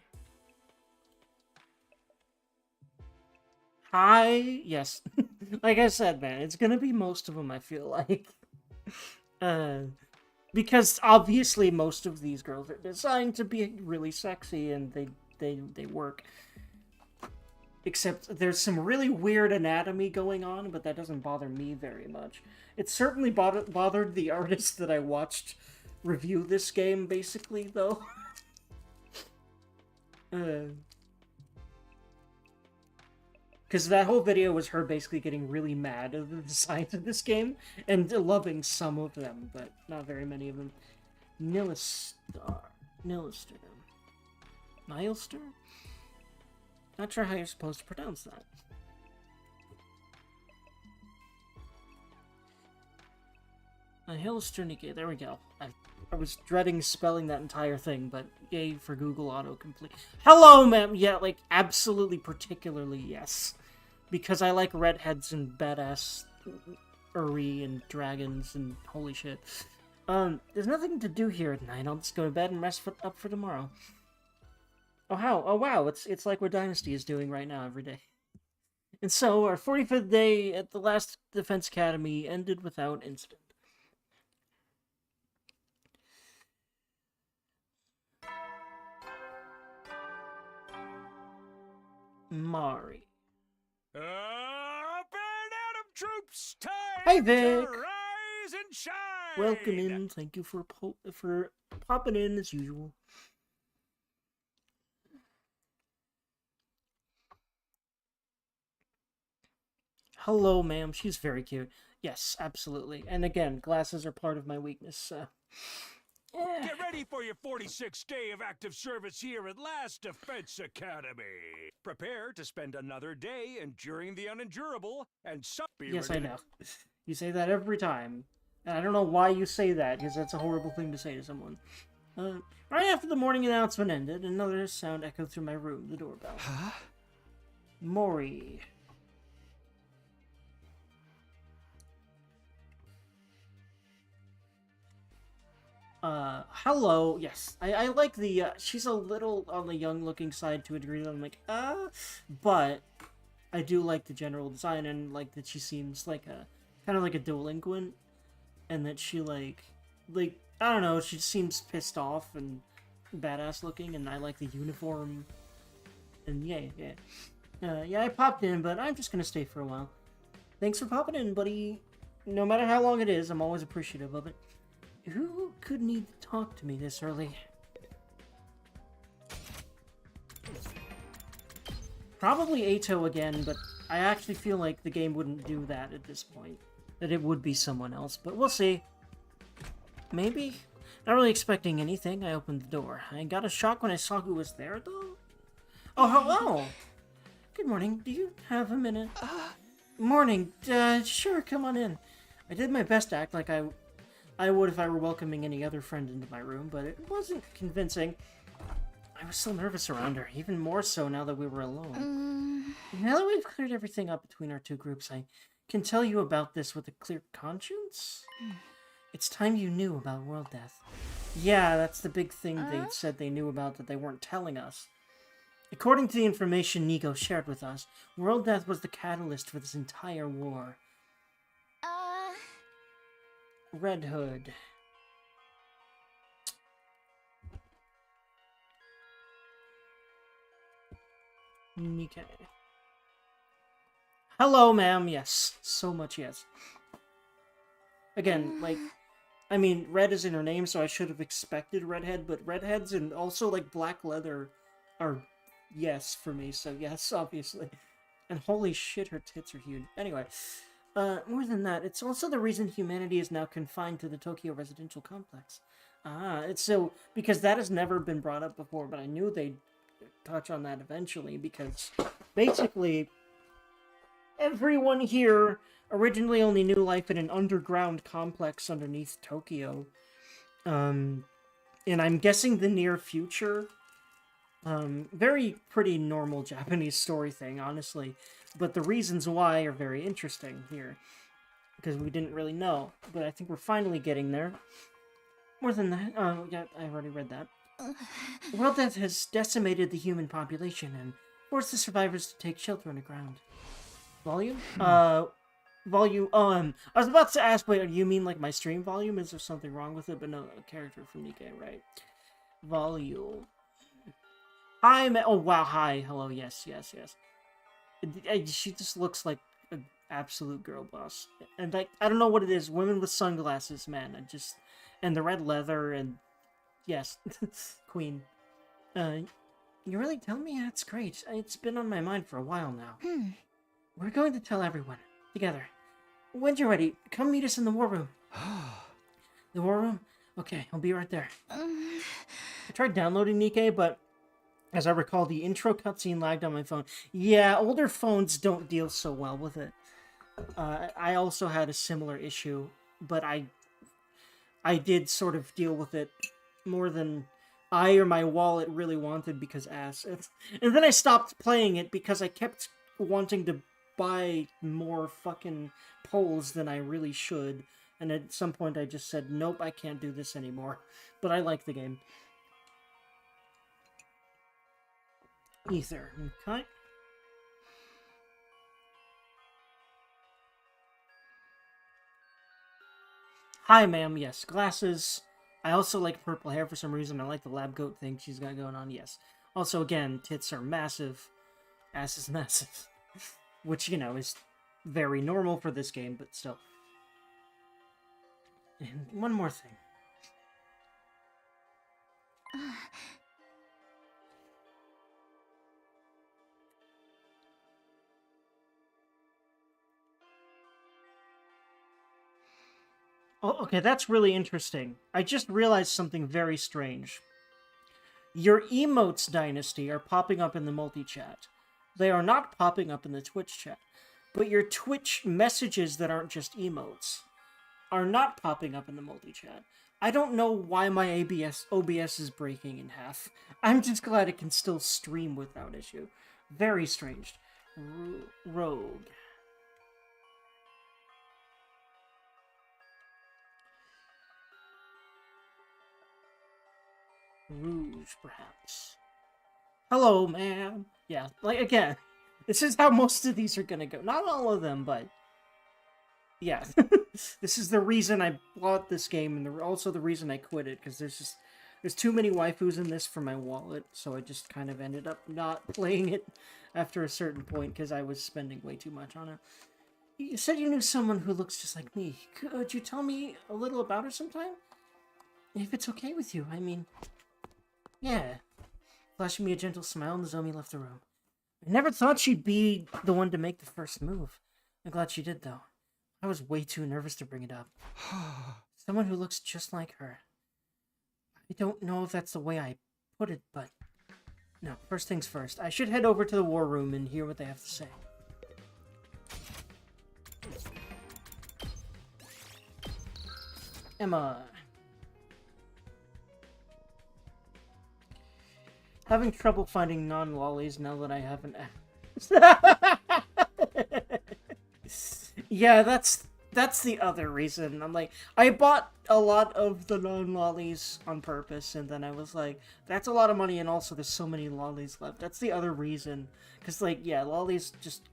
Hi, yes. Like I said, man, it's gonna be most of them, I feel like. Because obviously most of these girls are designed to be really sexy, and they work. Except there's some really weird anatomy going on, but that doesn't bother me very much. It certainly bothered the artist that I watched review this game, basically, though. Because that whole video was her basically getting really mad at the designs of this game, and loving some of them, but not very many of them. Nilister. Nilester? Not sure how you're supposed to pronounce that. Nihilister Nikkei, there we go. I was dreading spelling that entire thing, but yay for Google autocomplete. Hello, ma'am! Yeah, like, absolutely, particularly, yes. Because I like redheads and badass Uri and dragons and holy shit. There's nothing to do here at night. I'll just go to bed and rest up for tomorrow. Oh, how? Oh, wow, it's like what Dynasty is doing right now every day. And so, our 45th day at the last Defense Academy ended without incident. Mari. Up and Adam troops, time Hi, to Vic. rise and shine. Welcome in. Thank you for popping in as usual. Hello, ma'am. She's very cute. Yes, absolutely. And again, glasses are part of my weakness, so... Get ready for your 46th day of active service here at Last Defense Academy. Prepare to spend another day enduring the unendurable and Yes, I know. You say that every time. And I don't know why you say that, because that's a horrible thing to say to someone. Right after the morning announcement ended, another sound echoed through my room, the doorbell. Huh? Mori. Hello. Yes, I like the, she's a little on the young-looking side to a degree that I'm like, but I do like the general design and like that she seems like a, kind of like a delinquent, and that she like, I don't know, she seems pissed off and badass looking, and I like the uniform, and yeah. Yeah, I popped in, but I'm just gonna stay for a while. Thanks for popping in, buddy. No matter how long it is, I'm always appreciative of it. Who could need to talk to me this early? Probably Ato again, but I actually feel like the game wouldn't do that at this point. That it would be someone else, but we'll see. Maybe? Not really expecting anything, I opened the door. I got a shock when I saw who was there, though. Oh, hello! Good morning. Do you have a minute? Morning. Sure, come on in. I did my best to act like I would if I were welcoming any other friend into my room, but it wasn't convincing. I was so nervous around her, even more so now that we were alone. Now that we've cleared everything up between our two groups, I can tell you about this with a clear conscience. It's time you knew about World Death. Yeah, that's the big thing they said they knew about that they weren't telling us. According to the information Nico shared with us, World Death was the catalyst for this entire war. Red Hood. Okay. Hello, ma'am. Yes. So much yes. Again, like, I mean, red is in her name, so I should have expected redhead, but redheads and also, like, black leather are yes for me, so yes, obviously. And holy shit, her tits are huge. Anyway, more than that, it's also the reason humanity is now confined to the Tokyo residential complex. It's so, because that has never been brought up before, but I knew they'd touch on that eventually, because basically, everyone here originally only knew life in an underground complex underneath Tokyo. And I'm guessing the near future, very pretty normal Japanese story thing, honestly. But the reasons why are very interesting here, because we didn't really know. But I think we're finally getting there. More than that, yeah, I already read that. World Death has decimated the human population and forced the survivors to take shelter underground. Volume? Volume, I was about to ask, wait, you mean like my stream volume? Is there something wrong with it? But no, a character from Nikkei, right? Volume. Oh wow, hi, hello, yes. She just looks like an absolute girl boss. And like, I don't know what it is, women with sunglasses, man, and the red leather, and yes, queen. You really tell me? That's great. It's been on my mind for a while now. We're going to tell everyone. Together. When you're ready, come meet us in the war room. The war room? Okay, I'll be right there. I tried downloading Nikkei, but as I recall, the intro cutscene lagged on my phone. Yeah, older phones don't deal so well with it. I also had a similar issue, but I did sort of deal with it more than I or my wallet really wanted, because ass. And then I stopped playing it because I kept wanting to buy more fucking polls than I really should, and at some point I just said, nope, I can't do this anymore. But I like the game. Ether. Okay. Hi, ma'am. Yes, glasses. I also like purple hair for some reason. I like the lab coat thing she's got going on. Yes. Also, again, tits are massive. Ass is massive. Which, you know, is very normal for this game, but still. And one more thing. Oh, okay, that's really interesting. I just realized something very strange. Your emotes, Dynasty, are popping up in the multi-chat. They are not popping up in the Twitch chat. But your Twitch messages that aren't just emotes are not popping up in the multi-chat. I don't know why my OBS is breaking in half. I'm just glad it can still stream without issue. Very strange. Rogue. Rouge, perhaps. Hello, ma'am. Yeah, like, again, this is how most of these are gonna go. Not all of them, but... yeah. This is the reason I bought this game, and also the reason I quit it, because there's too many waifus in this for my wallet, so I just kind of ended up not playing it after a certain point, because I was spending way too much on it. You said you knew someone who looks just like me. Could you tell me a little about her sometime? If it's okay with you, I mean... yeah. Flashing me a gentle smile, Nozomi left the room. I never thought she'd be the one to make the first move. I'm glad she did, though. I was way too nervous to bring it up. Someone who looks just like her. I don't know if that's the way I put it, but... no, first things first. I should head over to the war room and hear what they have to say. Emma. Having trouble finding non-lollies now that I haven't... yeah, that's the other reason. I'm like, I bought a lot of the non-lollies on purpose, and then I was like, that's a lot of money, and also there's so many lollies left. That's the other reason. Because, like, yeah, lollies just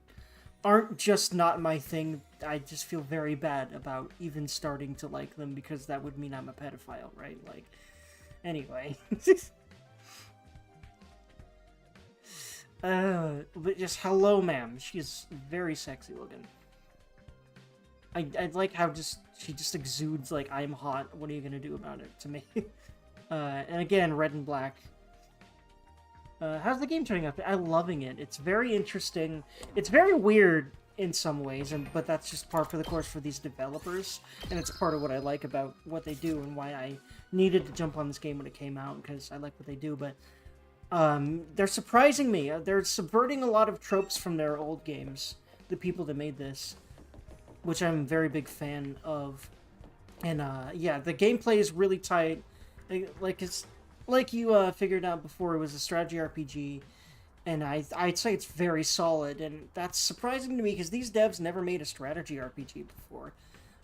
aren't just not my thing. I just feel very bad about even starting to like them, because that would mean I'm a pedophile, right? Like, anyway. But just hello, ma'am. She's very sexy looking. I like how she just exudes like, I'm hot, what are you gonna do about it, to me? And again, red and black. How's the game turning out? I'm loving it. It's very interesting. It's very weird in some ways, but that's just par for the course for these developers, and it's part of what I like about what they do and why I needed to jump on this game when it came out, because I like what they do, but they're surprising me. They're subverting a lot of tropes from their old games, the people that made this, which I'm a very big fan of. And, yeah, the gameplay is really tight. It's like you figured out before, it was a strategy RPG, and I'd say it's very solid, and that's surprising to me, because these devs never made a strategy RPG before.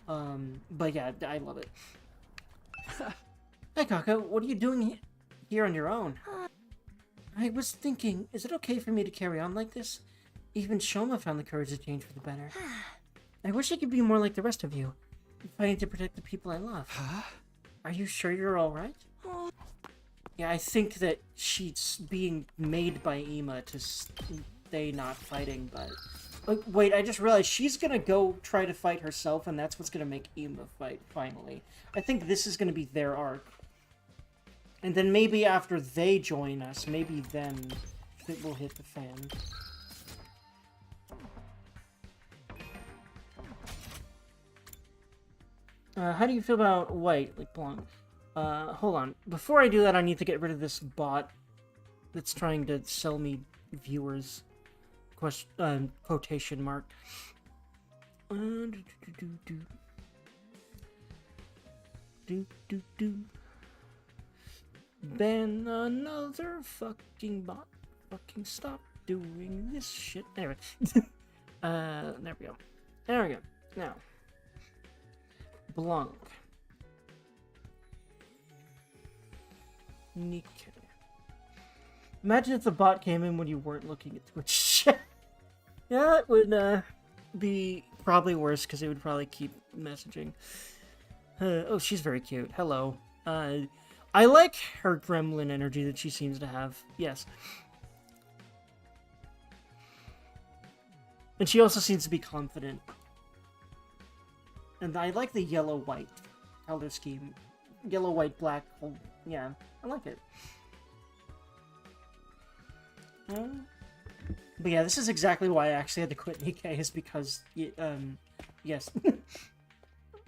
But yeah, I love it. Hey, Kaka, what are you doing here on your own? I was thinking, is it okay for me to carry on like this? Even Shoma found the courage to change for the better. I wish I could be more like the rest of you, fighting to protect the people I love. Huh? Are you sure you're alright? Yeah, I think that she's being made by Ima to stay not fighting, but... wait, I just realized she's gonna go try to fight herself, and that's what's gonna make Ima fight, finally. I think this is gonna be their arc. And then maybe after they join us, maybe then it will hit the fan. How do you feel about white, like blonde? Hold on. Before I do that, I need to get rid of this bot that's trying to sell me viewers. Quotation mark. Ban another fucking bot. Fucking stop doing this shit. Anyway. There we go. There we go. Now. Blanc. Nikke. Imagine if the bot came in when you weren't looking at Twitch chat. Yeah, it would be probably worse because it would probably keep messaging. Oh, she's very cute. Hello. I like her gremlin energy that she seems to have. Yes. And she also seems to be confident. And I like the yellow-white color scheme. Yellow, white, black. Yeah, I like it. But yeah, this is exactly why I actually had to quit Nikkei, is because, yes.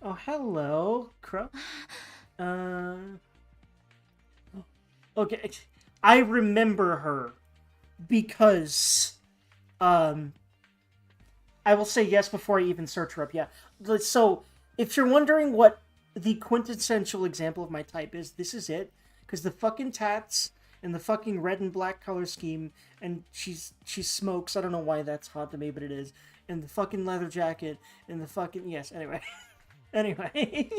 Oh, hello, Crow. Okay, I remember her because, I will say yes before I even search her up, yeah. So, if you're wondering what the quintessential example of my type is, this is it. Because the fucking tats and the fucking red and black color scheme, and she smokes, I don't know why that's hot to me, but it is. And the fucking leather jacket, and the fucking, yes, anyway. Anyway.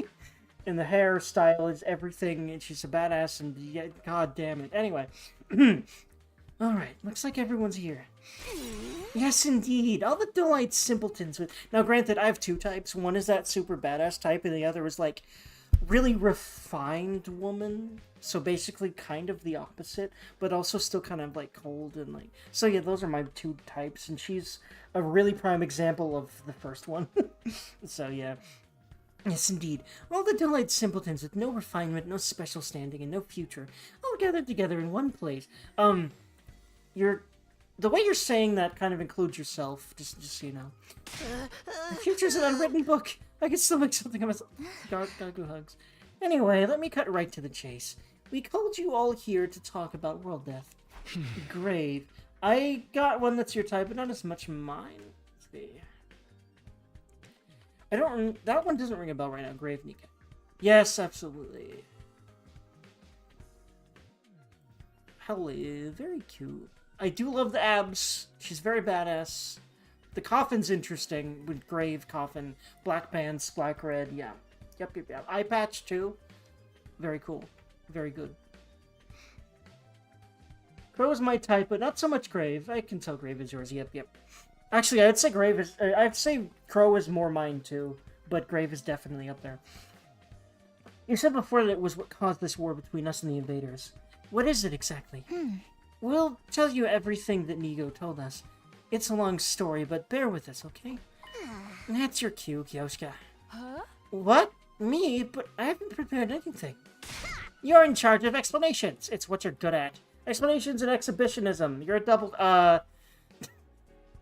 And the hairstyle is everything, and she's a badass, and yeah, god damn it. Anyway. Alright, looks like everyone's here. Yes, indeed. All the Delight simpletons. Now, granted, I have two types. One is that super badass type, and the other is, like, really refined woman. So basically kind of the opposite, but also still kind of, like, cold and, like... So, yeah, those are my two types, and she's a really prime example of the first one. So, yeah. Yes, indeed. All the Delight simpletons with no refinement, no special standing, and no future, all gathered together in one place. The way you're saying that kind of includes yourself, just so you know. The future's an unwritten book. I can still make something of myself. Doggo hugs. Anyway, let me cut right to the chase. We called you all here to talk about world death. Grave. I got one that's your type, but not as much mine. Let's see. That one doesn't ring a bell right now. Grave Nika. Yes, absolutely. Hello, very cute. I do love the abs. She's very badass. The coffin's interesting with grave coffin, black pants, black red. Yeah, yep. Eye patch too. Very cool. Very good. Crow is my type, but not so much grave. I can tell grave is yours. Yep. Actually, I'd say grave is. I'd say crow is more mine too, but grave is definitely up there. You said before that it was what caused this war between us and the invaders. What is it exactly? We'll tell you everything that Nigo told us. It's a long story, but bear with us, okay? That's your cue, Kyoshika. Huh? What? Me? But I haven't prepared anything. You're in charge of explanations. It's what you're good at. Explanations and exhibitionism. You're a double... I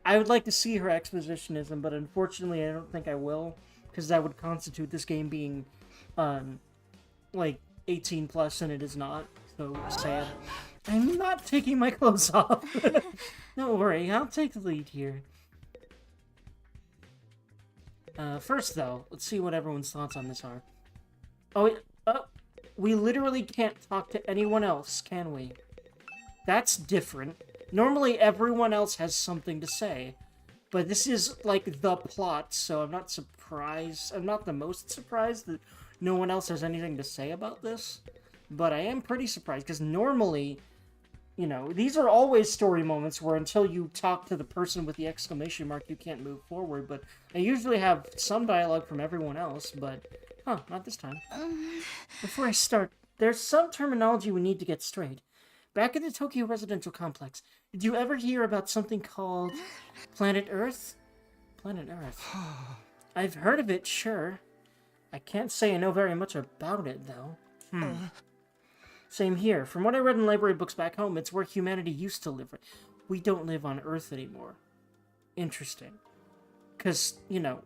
would like to see her expositionism, but unfortunately I don't think I will. Because that would constitute this game being, like, 18 plus, and it is not. So, sad. I'm not taking my clothes off. Don't worry, I'll take the lead here. First, though, let's see what everyone's thoughts on this are. We literally can't talk to anyone else, can we? That's different. Normally, everyone else has something to say. But this is, like, the plot, so I'm not surprised. I'm not the most surprised that no one else has anything to say about this. But I am pretty surprised, because normally... You know, these are always story moments where until you talk to the person with the exclamation mark, you can't move forward, but I usually have some dialogue from everyone else, but, not this time. Before I start, there's some terminology we need to get straight. Back in the Tokyo residential complex, did you ever hear about something called Planet Earth? Planet Earth. I've heard of it, sure. I can't say I know very much about it, though. Same here. From what I read in library books back home, it's where humanity used to live. We don't live on Earth anymore. Interesting. Because, you know,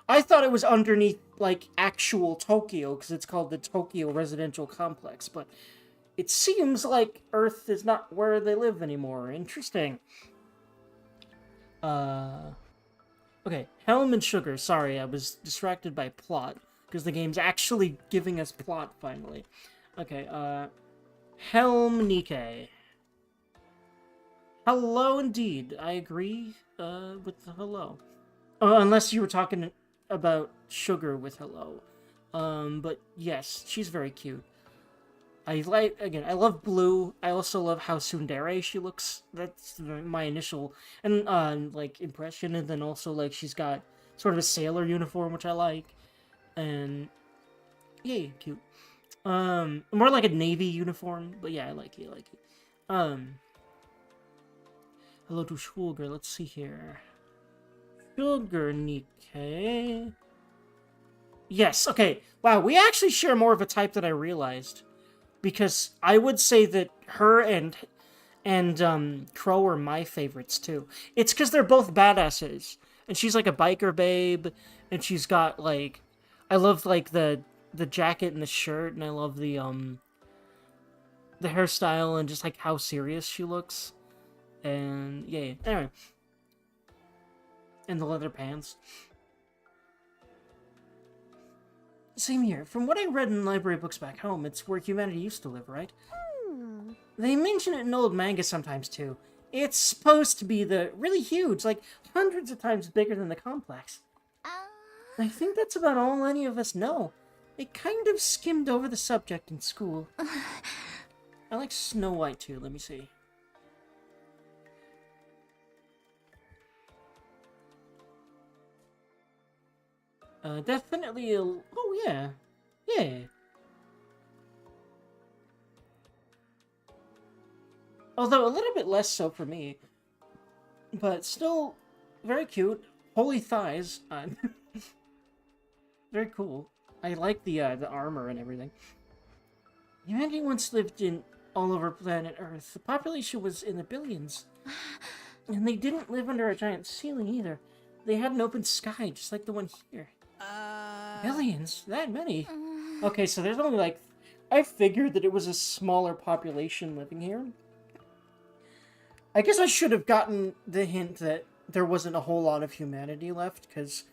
I thought it was underneath, like, actual Tokyo, because it's called the Tokyo Residential Complex, but it seems like Earth is not where they live anymore. Interesting. Okay, Helm and Sugar. Sorry, I was distracted by plot, because the game's actually giving us plot, finally. Okay, Helm Nikkei. Hello, indeed. I agree, with the hello. Unless you were talking about Sugar with hello. But yes, she's very cute. I love blue. I also love how tsundere she looks. That's my initial like impression, and then also like she's got sort of a sailor uniform, which I like, and yay, cute. More like a navy uniform, but yeah, I like it. I like it. Hello to Sugar. Let's see here. Sugar Nikkei. Yes. Okay. Wow, we actually share more of a type than I realized. Because I would say that her and Crow are my favorites too. It's because they're both badasses, and she's like a biker babe, and she's got like, I love like the jacket and the shirt, and I love the hairstyle and just like how serious she looks, and yeah. Anyway, and the leather pants. Same here. From what I read in library books back home, it's where humanity used to live, right? They mention it in old manga sometimes, too. It's supposed to be really huge, like hundreds of times bigger than the complex. I think that's about all any of us know. I kind of skimmed over the subject in school. I like Snow White, too. Let me see. Definitely oh, yeah. Yeah. Although a little bit less so for me. But still very cute. Holy thighs. Very cool. I like the armor and everything. Humanity once lived in all over planet Earth. The population was in the billions. And they didn't live under a giant ceiling either. They had an open sky, just like the one here. Billions? That many? Okay, so there's only like... I figured that it was a smaller population living here. I guess I should have gotten the hint that there wasn't a whole lot of humanity left, because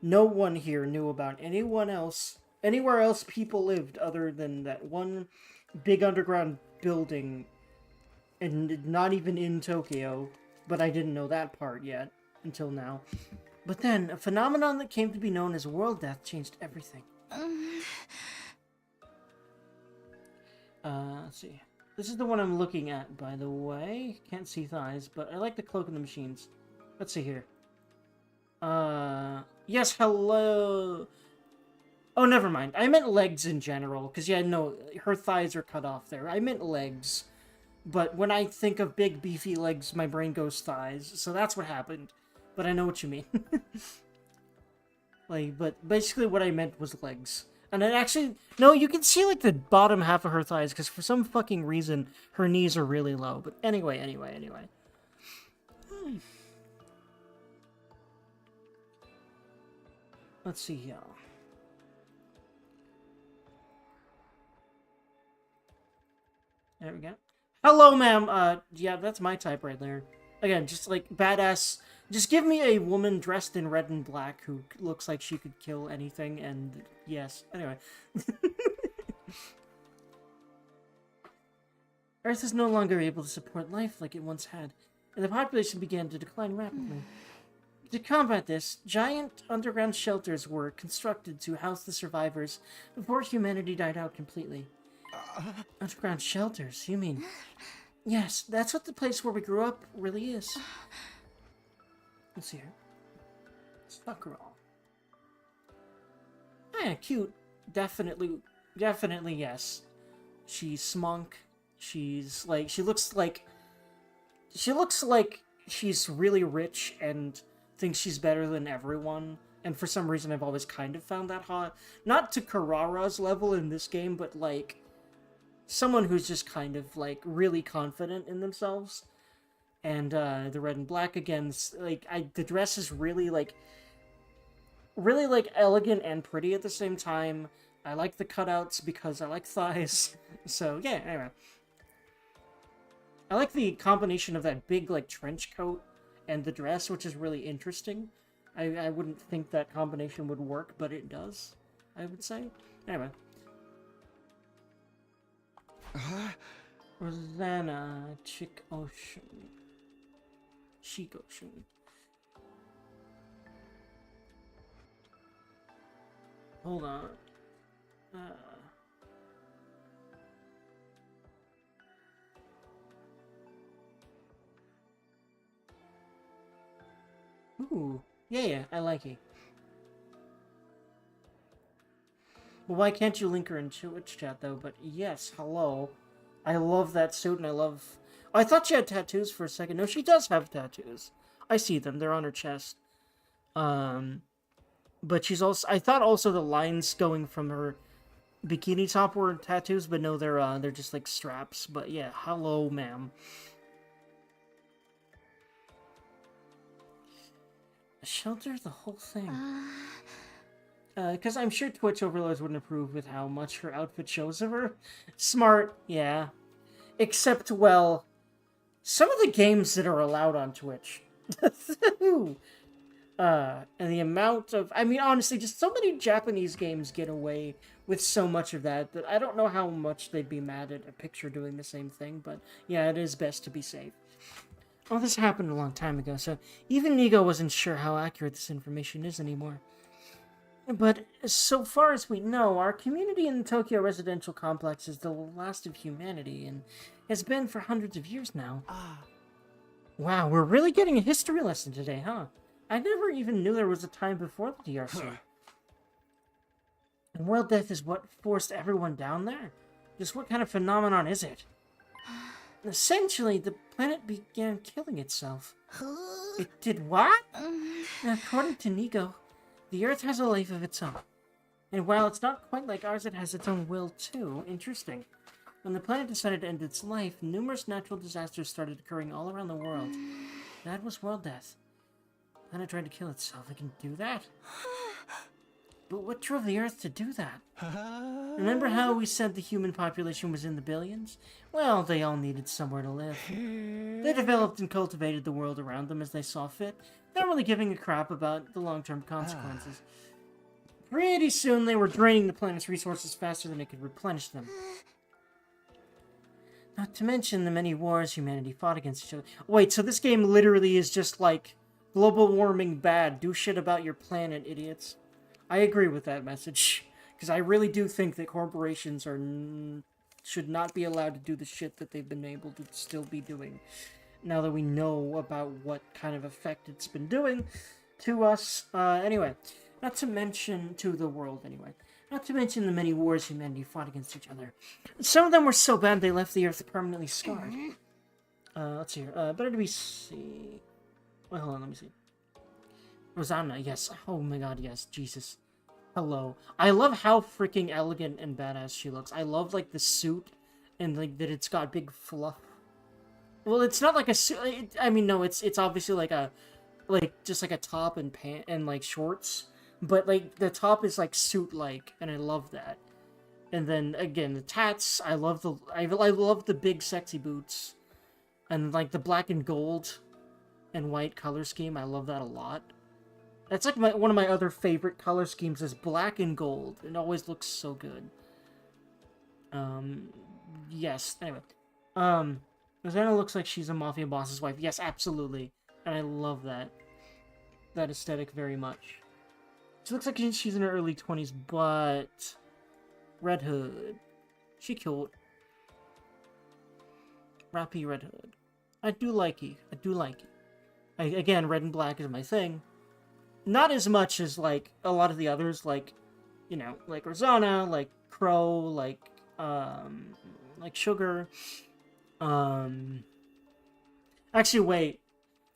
no one here knew about anywhere else people lived other than that one big underground building, and not even in Tokyo, but I didn't know that part yet, until now. But then, a phenomenon that came to be known as world death changed everything. Let's see. This is the one I'm looking at, by the way. Can't see thighs, but I like the Cloak and the Machines. Let's see here. Yes, hello. Oh, never mind. I meant legs in general, because, yeah, no, her thighs are cut off there. I meant legs. But when I think of big, beefy legs, my brain goes thighs, so that's what happened. But I know what you mean. Like, but basically what I meant was legs. And it actually... No, you can see, like, the bottom half of her thighs, because for some fucking reason, her knees are really low. But anyway. Let's see here. There we go. Hello, ma'am. Yeah, that's my type right there. Again, just, like, badass... Just give me a woman dressed in red and black who looks like she could kill anything, and yes. Anyway. Earth is no longer able to support life like it once had, and the population began to decline rapidly. To combat this, giant underground shelters were constructed to house the survivors before humanity died out completely. Underground shelters, you mean? Yes, that's what the place where we grew up really is. Let's see here. Sakura. Yeah, cute. Definitely yes. She's smunk. She's like, she looks like she's really rich and thinks she's better than everyone. And for some reason, I've always kind of found that hot. Not to Karara's level in this game, but like someone who's just kind of like really confident in themselves. And the red and black again, like the dress is really like elegant and pretty at the same time. I like the cutouts because I like thighs. So yeah, anyway. I like the combination of that big like trench coat and the dress, which is really interesting. I wouldn't think that combination would work, but it does, I would say. Anyway. Rosanna Chick Ocean. Chic Ocean. Hold on. Ooh. Yeah, I like it. Well, why can't you link her in Twitch chat, though? But yes, hello. I love that suit, and I love... Oh, I thought she had tattoos for a second. No, she does have tattoos. I see them. They're on her chest. But she's also... I thought also the lines going from her bikini top were tattoos, but no, they're just, like, straps. But yeah, hello, ma'am. Shelter the whole thing. Because I'm sure Twitch overlords wouldn't approve with how much her outfit shows of her. Smart, yeah. Except, well, some of the games that are allowed on Twitch. And the amount of... I mean, honestly, just so many Japanese games get away with so much of that I don't know how much they'd be mad at a picture doing the same thing, but yeah, it is best to be safe. Oh, this happened a long time ago, so even Nigo wasn't sure how accurate this information is anymore. But so far as we know, our community in the Tokyo residential complex is the last of humanity and has been for hundreds of years now. Wow, we're really getting a history lesson today, huh? I never even knew there was a time before the DRC. And world death is what forced everyone down there? Just what kind of phenomenon is it? Essentially, the planet began killing itself. It did what? According to Nigo, the Earth has a life of its own. And while it's not quite like ours, it has its own will too. Interesting. When the planet decided to end its life, numerous natural disasters started occurring all around the world. That was world death. The planet tried to kill itself. It can do that? But what drove the Earth to do that? Remember how we said the human population was in the billions? Well, they all needed somewhere to live. They developed and cultivated the world around them as they saw fit, not really giving a crap about the long-term consequences. Pretty soon, they were draining the planet's resources faster than it could replenish them. Not to mention the many wars humanity fought against each other. Wait, so this game literally is just like, global warming bad, do shit about your planet, idiots. I agree with that message, because I really do think that corporations should not be allowed to do the shit that they've been able to still be doing. Now that we know about what kind of effect it's been doing to us. Anyway, not to mention, to the world anyway. Not to mention the many wars humanity fought against each other. Some of them were so bad they left the Earth permanently scarred. Let's see here. Better to be see. Wait, hold on, let me see. Rosanna, yes. Oh my god, yes. Jesus. Hello. I love how freaking elegant and badass she looks. I love, like, the suit and, like, that it's got big fluff. Well, it's not like a suit. I mean, no, it's obviously like a, just like a top and pant and, like, shorts. But, like, the top is, like, suit-like, and I love that. And then, again, the tats, I love the big sexy boots. And, like, the black and gold and white color scheme, I love that a lot. That's like one of my other favorite color schemes is black and gold. It always looks so good. Yes, anyway. Rosanna looks like she's a mafia boss's wife. Yes, absolutely. And I love that aesthetic very much. She looks like she's in her early 20s, but... Red Hood. She cute. Rappy Red Hood. I do like it. I do like it. Again, red and black is my thing. Not as much as, like, a lot of the others, like, you know, like Rosanna, like Crow, like Sugar. Actually, wait.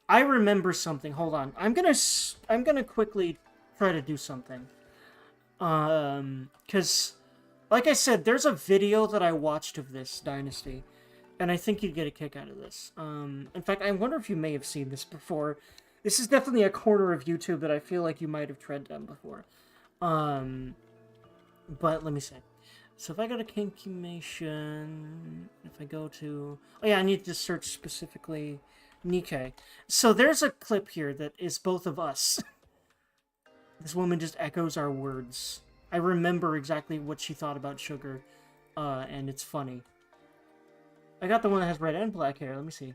I remember something. Hold on. I'm gonna quickly try to do something. Because, like I said, there's a video that I watched of this Dynasty, and I think you'd get a kick out of this. In fact, I wonder if you may have seen this before. This is definitely a corner of YouTube that I feel like you might have tread on before. But let me see. So if I go to Kinkimation, if I go to... Oh yeah, I need to search specifically Nikkei. So there's a clip here that is both of us. This woman just echoes our words. I remember exactly what she thought about Sugar, and it's funny. I got the one that has red and black hair. Let me see.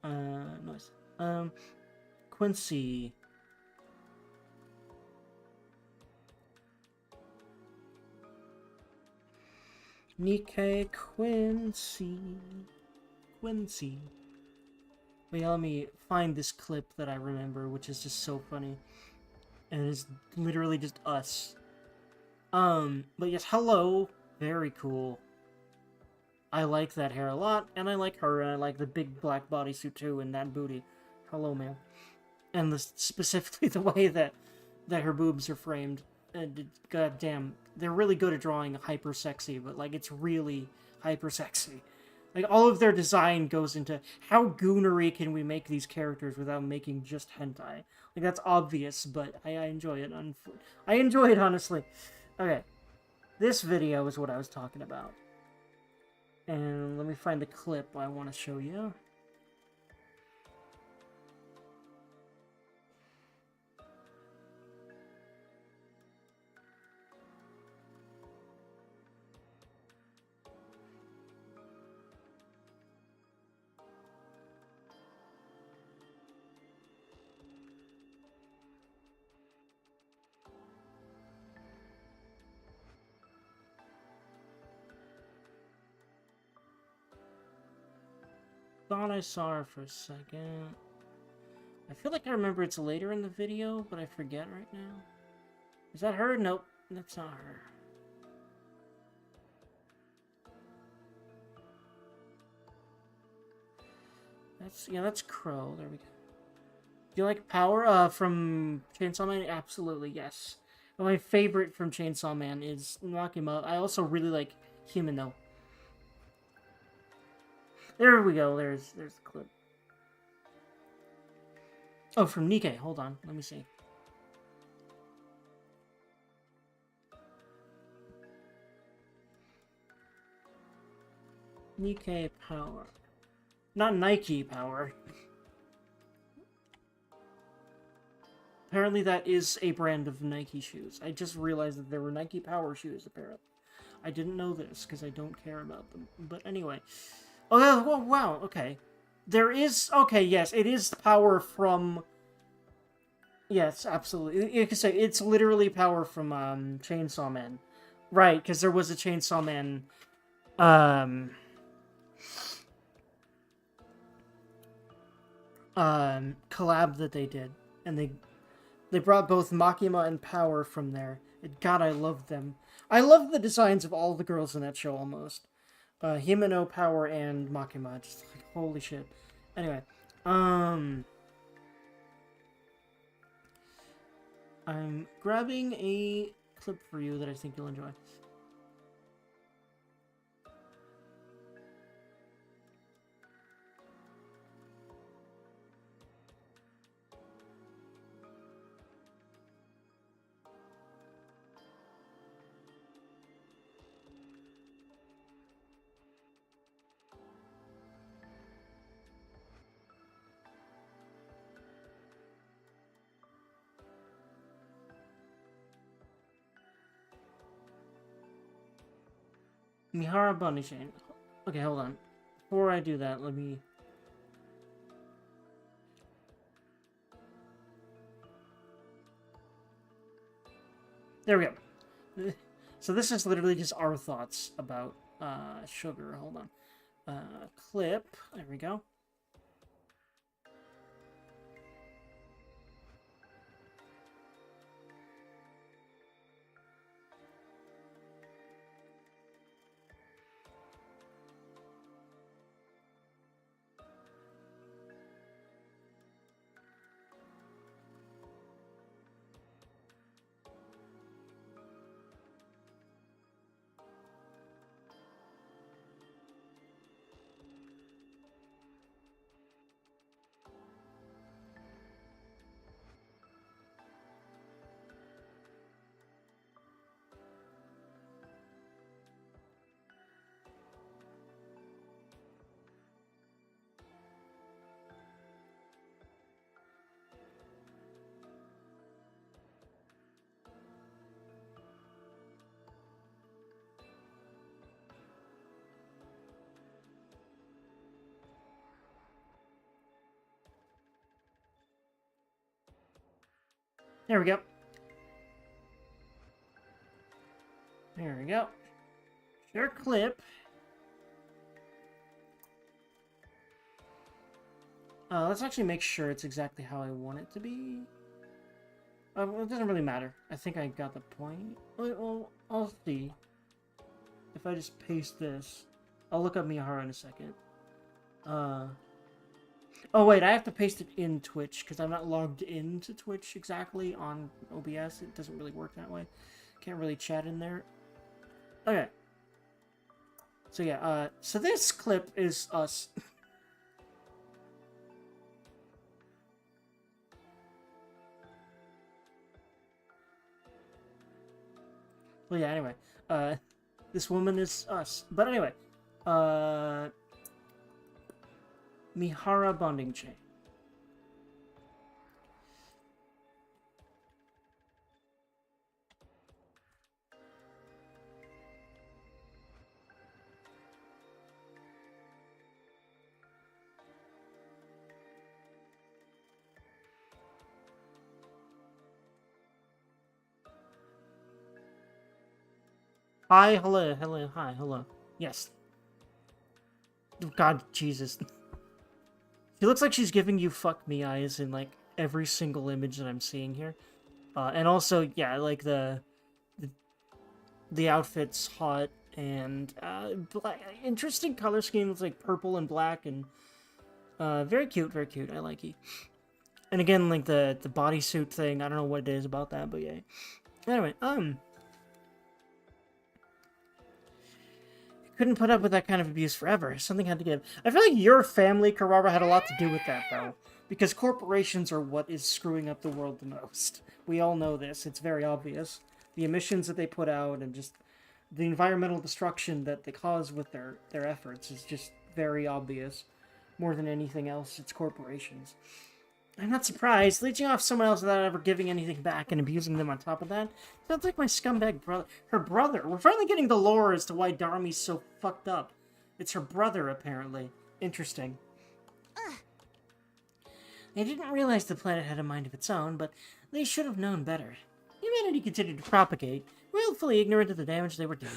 Nice. Quincy. Nikkei Quincy. Quincy. But yeah, let me find this clip that I remember, which is just so funny. And it's literally just us. But yes, hello. Very cool. I like that hair a lot, and I like her, and I like the big black bodysuit too, and that booty. Hello, man. And specifically the way that her boobs are framed. And god damn, they're really good at drawing hyper sexy, but like it's really hyper sexy. Like all of their design goes into how goonery can we make these characters without making just hentai. Like that's obvious, but I enjoy it. I enjoy it honestly. Okay, this video is what I was talking about. And let me find the clip I want to show you. Thought I saw her for a second. I feel like I remember it's later in the video, but I forget right now. Is that her? Nope, that's not her. That's Crow. There we go. Do you like Power from Chainsaw Man? Absolutely, yes. But my favorite from Chainsaw Man is Makima. I also really like Himeno. There we go. There's the clip. Oh, from Nikkei. Hold on. Let me see. Nikkei Power. Not Nike Power. Apparently that is a brand of Nike shoes. I just realized that there were Nike Power shoes, apparently. I didn't know this, because I don't care about them. But anyway. Oh, wow, okay. There is... Okay, yes, it is Power from... Yes, absolutely. You can say it's literally Power from Chainsaw Man. Right, because there was a Chainsaw Man... collab that they did. And they brought both Makima and Power from there. And God, I love them. I love the designs of all the girls in that show, almost. Himeno, Power, and Makima. Just like, holy shit. Anyway. I'm grabbing a clip for you that I think you'll enjoy. Mihara Bunny Chain. Okay, hold on. Before I do that, let me... There we go. So this is literally just our thoughts about sugar. Hold on. Clip. There we go. There we go. There we go. Share clip. Let's actually make sure it's exactly how I want it to be. Well, it doesn't really matter. I think I got the point. Well, I'll see. If I just paste this, I'll look up Mihara in a second. Oh wait, I have to paste it in Twitch because I'm not logged into Twitch exactly on OBS. It doesn't really work that way. Can't really chat in there. Okay. So yeah, so this clip is us. Well, yeah, anyway. This woman is us. But anyway, Mihara bonding chain. Hi, hello, hi, hello. Yes. God, Jesus. She looks like she's giving you fuck me eyes in, like, every single image that I'm seeing here. And also, yeah, like, the outfit's hot, and, interesting color schemes, like purple and black, and, very cute, I like it. And again, like, the bodysuit thing, I don't know what it is about that, but yeah. Anyway, couldn't put up with that kind of abuse forever. Something had to give. I feel like your family, Karara, had a lot to do with that, though. Because corporations are what is screwing up the world the most. We all know this. It's very obvious. The emissions that they put out and just the environmental destruction that they cause with their efforts is just very obvious. More than anything else, it's corporations. I'm not surprised. Leeching off someone else without ever giving anything back and abusing them on top of that. Sounds like my scumbag brother. Her brother. We're finally getting the lore as to why Darmi's so fucked up. It's her brother, apparently. Interesting. They didn't realize the planet had a mind of its own, but they should have known better. Humanity continued to propagate, willfully ignorant of the damage they were doing.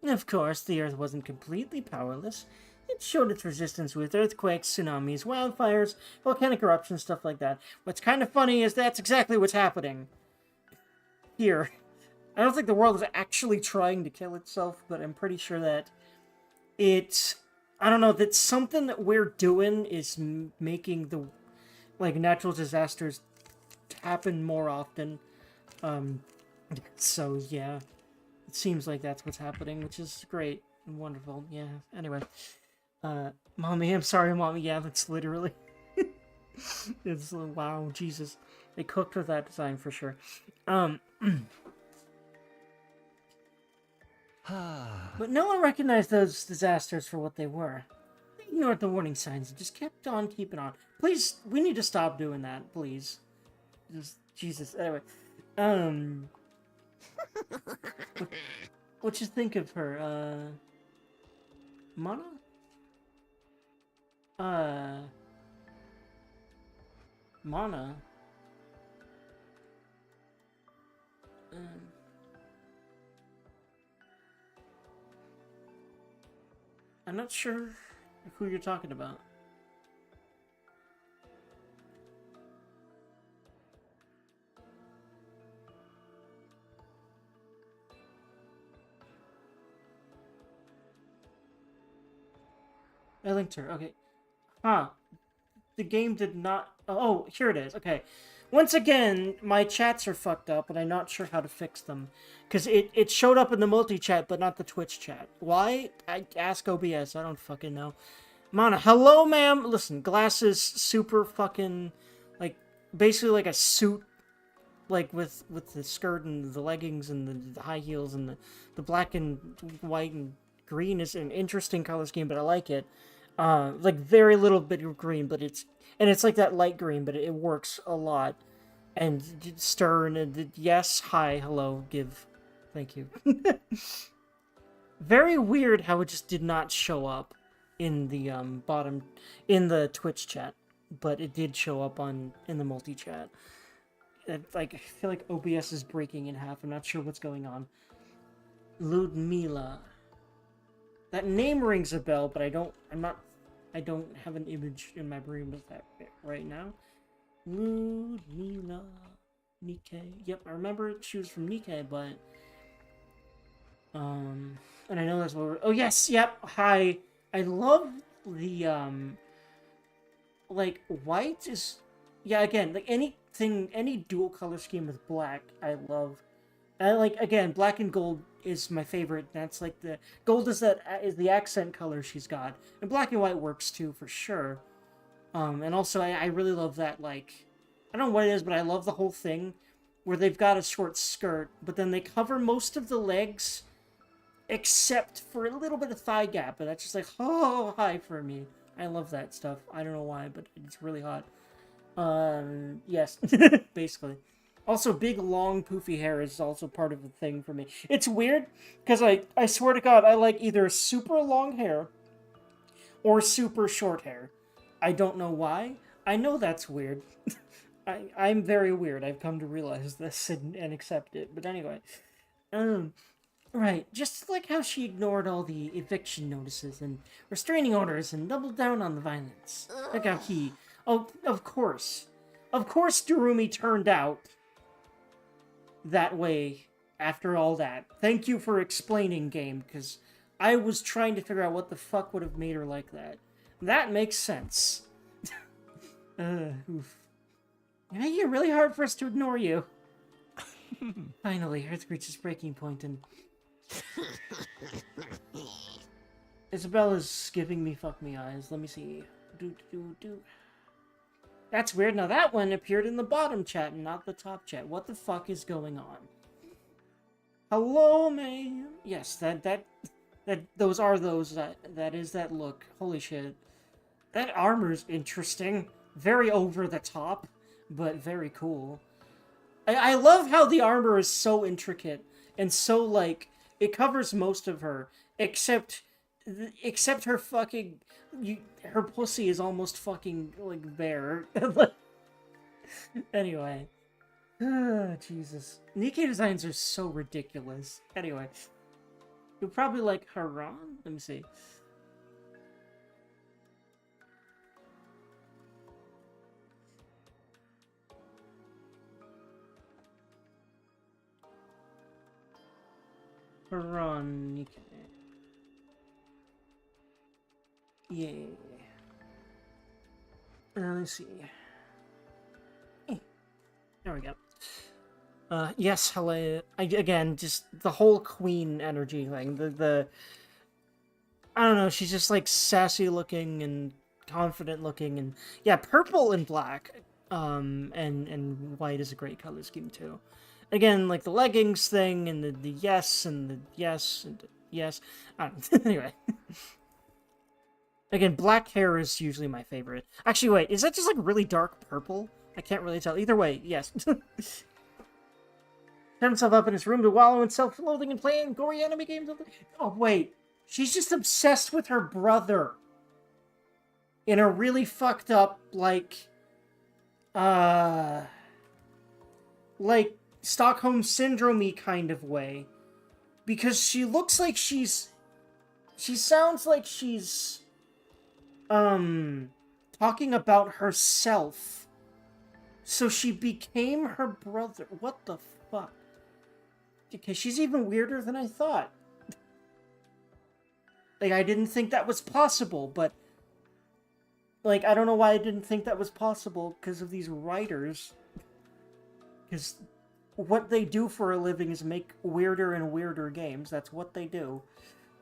Of course, the Earth wasn't completely powerless. It showed its resistance with earthquakes, tsunamis, wildfires, volcanic eruptions, stuff like that. What's kind of funny is that's exactly what's happening here. I don't think the world is actually trying to kill itself, but I'm pretty sure that I don't know, that something that we're doing is making the, like, natural disasters happen more often. So, yeah. It seems like that's what's happening, which is great and wonderful. Yeah, anyway. Mommy, I'm sorry, Mommy. Yeah, that's literally... it's, wow, Jesus. They cooked with that design for sure. But no one recognized those disasters for what they were. They ignored the warning signs and just kept on keeping on. Please, we need to stop doing that, please. Just, Jesus. Anyway. What you think of her, Mana? Mana? I'm not sure who you're talking about. I linked her. Okay. Huh. The game did not... Oh, here it is. Okay. Once again, my chats are fucked up, and I'm not sure how to fix them. Because it showed up in the multi-chat, but not the Twitch chat. Why? Ask OBS. I don't fucking know. Mana, hello, ma'am. Listen, glasses, super fucking... Like, basically like a suit, like, with the skirt and the leggings and the high heels and the black and white and green is an interesting color scheme, but I like it. Like, very little bit of green, but it's like that light green, but it works a lot. And stern, and yes, hi, hello, give, thank you. Very weird how it just did not show up in the, in the Twitch chat, but it did show up in the multi-chat. Like, I feel like OBS is breaking in half, I'm not sure what's going on. Ludmila. That name rings a bell, but I'm not I don't have an image in my brain with that right now. Ludmila Nikkei. Yep, I remember she was from Nikkei, but and I know that's what we're... Oh yes, yep. Hi. I love the like white is, yeah, again, like anything, any dual color scheme with black, I love. I like, again, black and gold is my favorite. That's like the gold is the accent color she's got, and black and white works too for sure. And also I really love that, like, I don't know what it is, but I love the whole thing where they've got a short skirt, but then they cover most of the legs except for a little bit of thigh gap, but that's just like, oh, hi for me. I love that stuff. I don't know why, but it's really hot. Yes, basically. Also, big, long, poofy hair is also part of the thing for me. It's weird, because I swear to God, I like either super long hair or super short hair. I don't know why. I know that's weird. I'm very weird. I've come to realize this and accept it. But anyway. Right, just like how she ignored all the eviction notices and restraining orders and doubled down on the violence. Look how he... Oh, of course. Of course Durumi turned out that way after all that. Thank you for explaining, game, because I was trying to figure out what the fuck would have made her like that. That makes sense. Oof. You're making it really hard for us to ignore you. Finally, Earth reaches breaking point and... Isabella's giving me fuck me eyes. Let me see. That's weird. Now that one appeared in the bottom chat and not the top chat. What the fuck is going on? Hello, man. Yes, those are those. That is that look. Holy shit. That armor's interesting. Very over the top, but very cool. I love how the armor is so intricate and so, like, it covers most of her, except her fucking, her pussy is almost fucking, like, bare. Anyway. Jesus. Nikkei designs are so ridiculous. Anyway. You'll probably like Haran? Let me see. Haran Nikkei. Yeah. Let's see. There we go. Yes, hello. Again, just the whole queen energy thing. The I don't know, she's just like sassy looking and confident looking, and yeah, purple and black, and white is a great color scheme too. Again, like the leggings thing and the yes and the yes and the yes. Anyway. Again, black hair is usually my favorite. Actually, wait, is that just like really dark purple? I can't really tell. Either way, yes. Set himself up in his room to wallow in self-loathing and playing gory anime games. Oh, wait. She's just obsessed with her brother. In a really fucked up, like Stockholm Syndrome-y kind of way. Because she looks like she sounds like she's, talking about herself. So she became her brother. What the fuck? Okay, she's even weirder than I thought. Like, I didn't think that was possible, but... Like, I don't know why I didn't think that was possible, because of these writers. Because what they do for a living is make weirder and weirder games. That's what they do.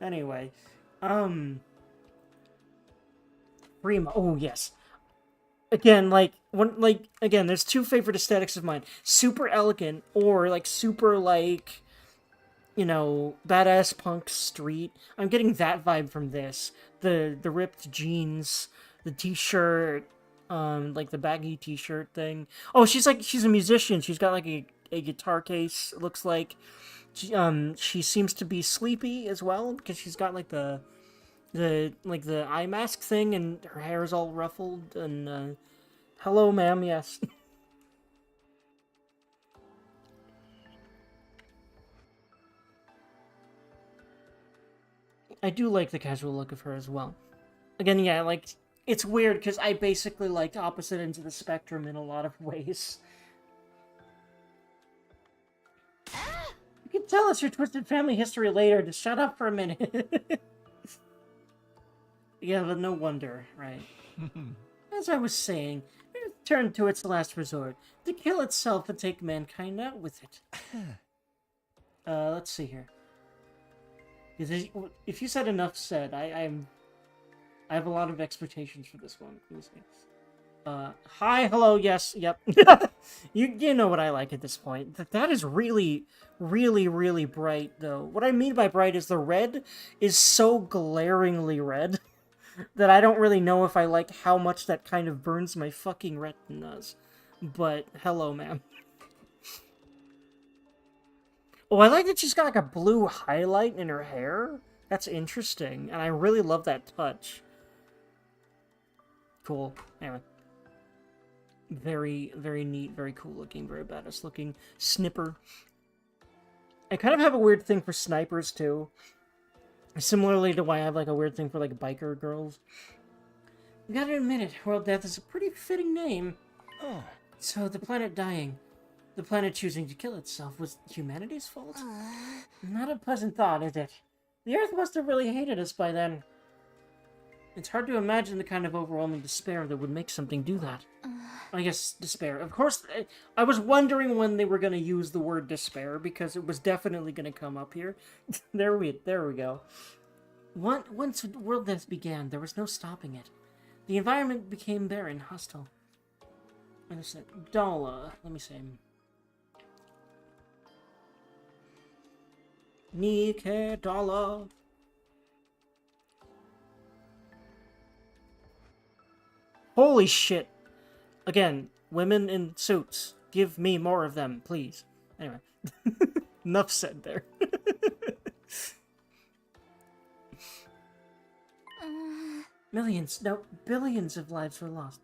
Anyway, Prima. Oh, yes. Again, again, there's two favorite aesthetics of mine. Super elegant, or, like, super, like, you know, badass punk street. I'm getting that vibe from this. The ripped jeans, the t-shirt, like the baggy t-shirt thing. Oh, she's a musician. She's got, like, a guitar case, it looks like. She seems to be sleepy as well, because she's got, like, the eye mask thing, and her hair is all ruffled, and, hello, ma'am, yes. I do like the casual look of her as well. Again, yeah, like, It's weird, because I basically liked opposite ends of the spectrum in a lot of ways. You can tell us your twisted family history later, just shut up for a minute. Yeah, but no wonder, right? As I was saying, it turned to its last resort, to kill itself and take mankind out with it. Let's see here. If you said enough said, I have a lot of expectations for this one. Let me see. Hi, hello, yes, yep. You know what I like at this point. That is really, really, really bright, though. What I mean by bright is the red is so glaringly red that I don't really know if I like how much that kind of burns my fucking retinas. But, hello, ma'am. Oh, I like that she's got like a blue highlight in her hair. That's interesting, and I really love that touch. Cool. Anyway. Very, very neat, very cool looking, very badass looking. Snipper. I kind of have a weird thing for snipers, too. Similarly to why I have like a weird thing for like biker girls. You gotta admit it, World Death is a pretty fitting name. Oh. So the planet dying, the planet choosing to kill itself, was humanity's fault? Not a pleasant thought, is it? The Earth must have really hated us by then. It's hard to imagine the kind of overwhelming despair that would make something do that. I guess despair. Of course, I was wondering when they were going to use the word despair, because it was definitely going to come up here. There we go. Once world death began, there was no stopping it. The environment became barren, hostile. What is it? Dala. Let me see. Nike Dala. Holy shit. Again, women in suits. Give me more of them, please. Anyway. Enough said there. Millions, no, billions of lives were lost.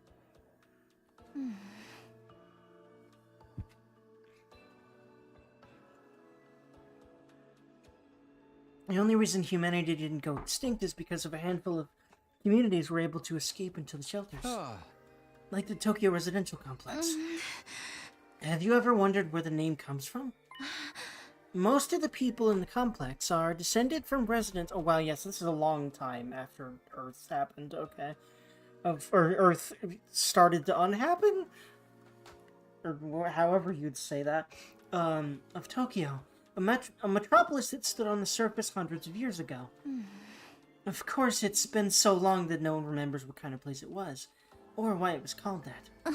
The only reason humanity didn't go extinct is because of a handful of communities were able to escape into the shelters. Like the Tokyo residential complex. Have you ever wondered where the name comes from? Most of the people in the complex are descended from residents... Oh, wow, yes, this is a long time after Earth happened, okay. Or Earth started to unhappen? Or however you'd say that. Of Tokyo. A metropolis that stood on the surface hundreds of years ago. Of course, it's been so long that no one remembers what kind of place it was. Or why it was called that.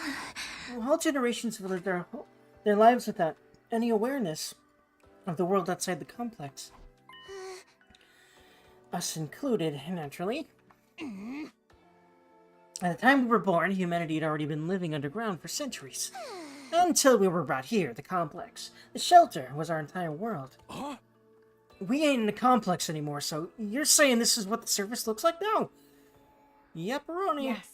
Whole generations have lived their lives without any awareness of the world outside the complex. Us included, naturally. At the time we were born, humanity had already been living underground for centuries. Until we were brought here, the complex. The shelter was our entire world. Huh? We ain't in the complex anymore, so you're saying this is what the surface looks like now? Yepperoni. Yes.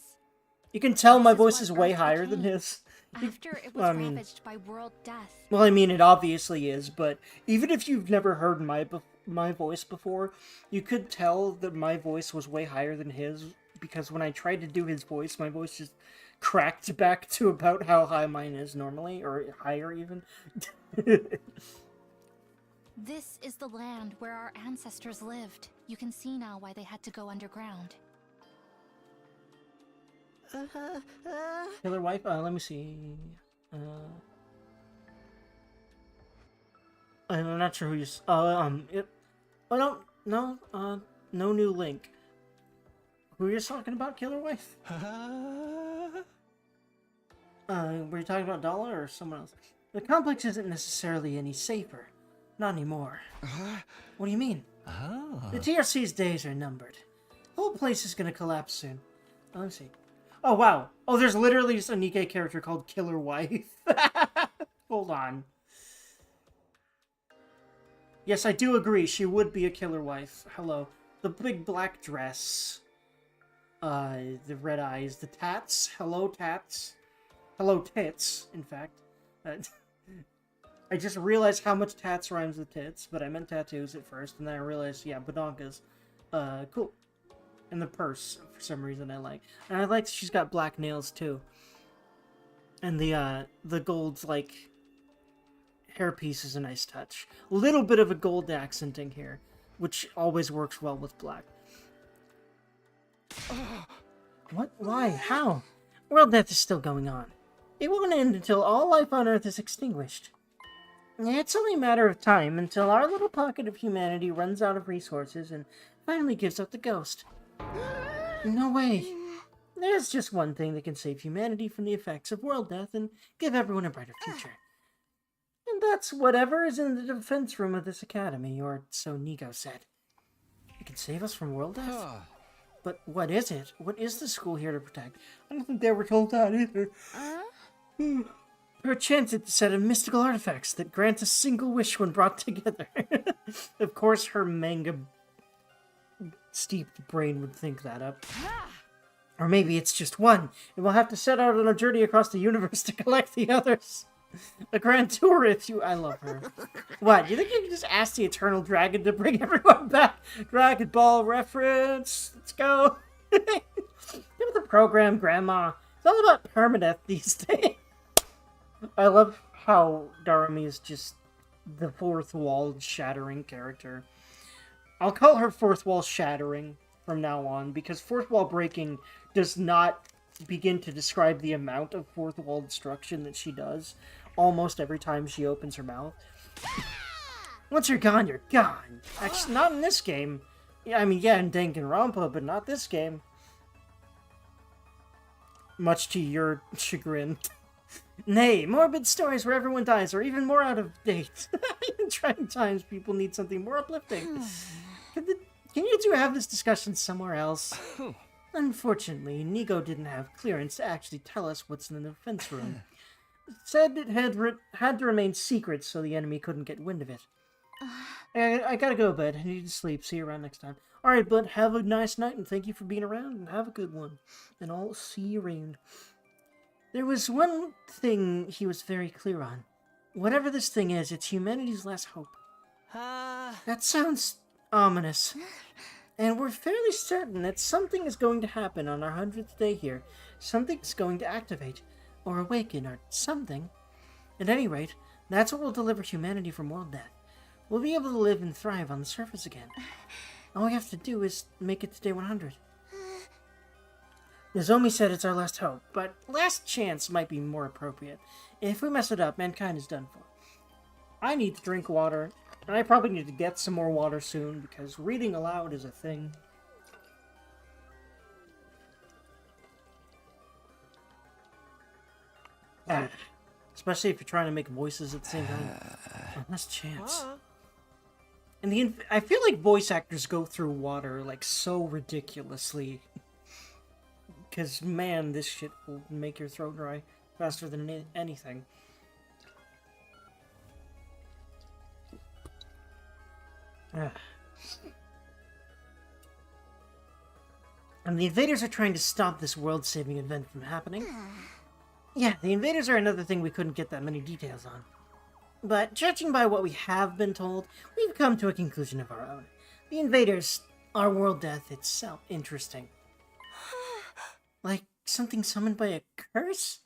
You can tell my This is voice what is way Earth higher than became. his. After it was Well, I mean- ravaged by world death. Well, I mean, it obviously is, but even if you've never heard my voice before, you could tell that my voice was way higher than his, because when I tried to do his voice, my voice just cracked back to about how high mine is normally, or higher even. This is the land where our ancestors lived. You can see now why they had to go underground. Killer wife? Let me see. I'm not sure who you... no new link. Who are you talking about, Killer wife? Were you talking about Dala or someone else? The complex isn't necessarily any safer. Not anymore. What do you mean? The TRC's days are numbered. The whole place is gonna collapse soon. Let me see. Oh, wow. Oh, there's literally just a Nikkei character called Killer Wife. Hold on. Yes, I do agree. She would be a killer wife. Hello. The big black dress. The red eyes. The tats. Hello, tats. Hello, tits, in fact. I just realized how much tats rhymes with tits, but I meant tattoos at first, and then I realized, yeah, badonkas. Cool. And the purse, for some reason, I like. And I like she's got black nails, too. And the gold, like, hairpiece is a nice touch. A little bit of a gold accenting here, which always works well with black. What? Why? How? World death is still going on. It won't end until all life on Earth is extinguished. It's only a matter of time until our little pocket of humanity runs out of resources and finally gives up the ghost. No way. There's just one thing that can save humanity from the effects of world death and give everyone a brighter future. And that's whatever is in the defense room of this academy, or so Nigo said. It can save us from world death? But what is it? What is the school here to protect? I don't think they were told that either. Perchance it's a set of mystical artifacts that grant a single wish when brought together. Of course, her manga-steeped brain would think that up. Or maybe it's just one, and we'll have to set out on a journey across the universe to collect the others. A grand tour, if you... I love her. What, you think you can just ask the Eternal Dragon to bring everyone back? Dragon Ball reference. Let's go. Give it the program, Grandma. It's all about permadeath these days. I love how Darumi is just the fourth wall shattering character. I'll call her fourth wall shattering from now on, because fourth wall breaking does not begin to describe the amount of fourth wall destruction that she does almost every time she opens her mouth. Once you're gone, you're gone. Actually, not in this game. Yeah, I mean, yeah, in Danganronpa, but not this game. Much to your chagrin. Nay, morbid stories where everyone dies are even more out of date. In trying times, people need something more uplifting. Can you two have this discussion somewhere else? Unfortunately, Nigo didn't have clearance to actually tell us what's in the defense room. It said it had to remain secret so the enemy couldn't get wind of it. I gotta go to bed. I need to sleep. See you around next time. Alright, bud, have a nice night, and thank you for being around, and have a good one. And I'll see you around. There was one thing he was very clear on. Whatever this thing is, it's humanity's last hope. That sounds ominous. And we're fairly certain that something is going to happen on our 100th day here. Something's going to activate, or awaken, or something. At any rate, that's what will deliver humanity from world death. We'll be able to live and thrive on the surface again. All we have to do is make it to day 100. Nozomi said it's our last hope, but last chance might be more appropriate. If we mess it up, mankind is done for. I need to drink water, and I probably need to get some more water soon, because reading aloud is a thing. Especially if you're trying to make voices at the same time. Oh, last chance. And I feel like voice actors go through water, like, so ridiculously. Because, man, this shit will make your throat dry faster than anything. And the invaders are trying to stop this world-saving event from happening. Yeah, the invaders are another thing we couldn't get that many details on. But judging by what we have been told, we've come to a conclusion of our own. The invaders are world death itself. Interesting. Like something summoned by a curse?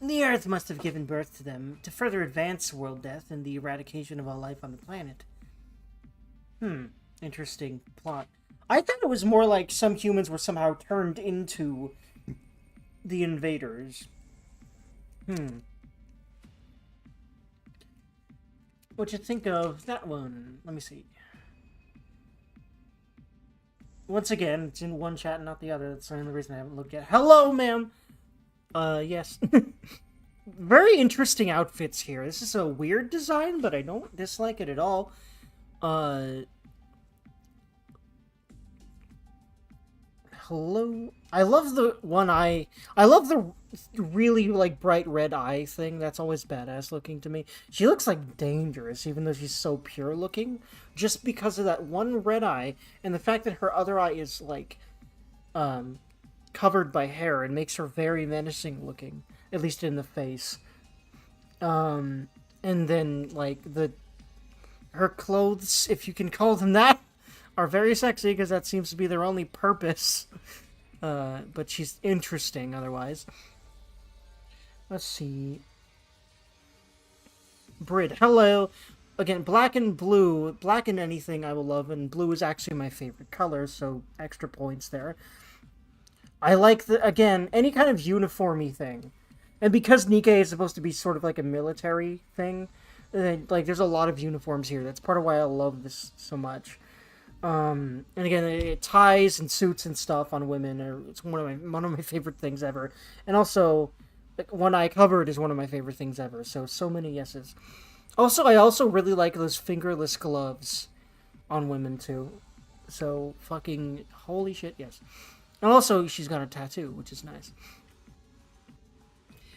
The Earth must have given birth to them to further advance world death and the eradication of all life on the planet. Interesting plot. I thought it was more like some humans were somehow turned into the invaders. What'd you think of that one? Let me see. Once again, it's in one chat and not the other. That's the only reason I haven't looked yet. Hello, ma'am! Yes. Very interesting outfits here. This is a weird design, but I don't dislike it at all. Hello? I love the one eye. I love the really, like, bright red eye thing. That's always badass looking to me. She looks, like, dangerous, even though she's so pure looking. Just because of that one red eye, and the fact that her other eye is, like, covered by hair, and makes her very menacing looking. At least in the face. And then, like, her clothes, if you can call them that, are very sexy because that seems to be their only purpose. But she's interesting otherwise. Let's see. Brid, hello. Again, black and blue. Black and anything I will love, and blue is actually my favorite color, so extra points there. I like, again, any kind of uniformy thing. And because Nikkei is supposed to be sort of like a military thing, like, there's a lot of uniforms here. That's part of why I love this so much. And again, ties and suits and stuff on women it's one of my favorite things ever. And also, One Eye Covered is one of my favorite things ever. So many yeses. Also, I also really like those fingerless gloves on women too. So fucking holy shit, yes. And also, she's got a tattoo, which is nice.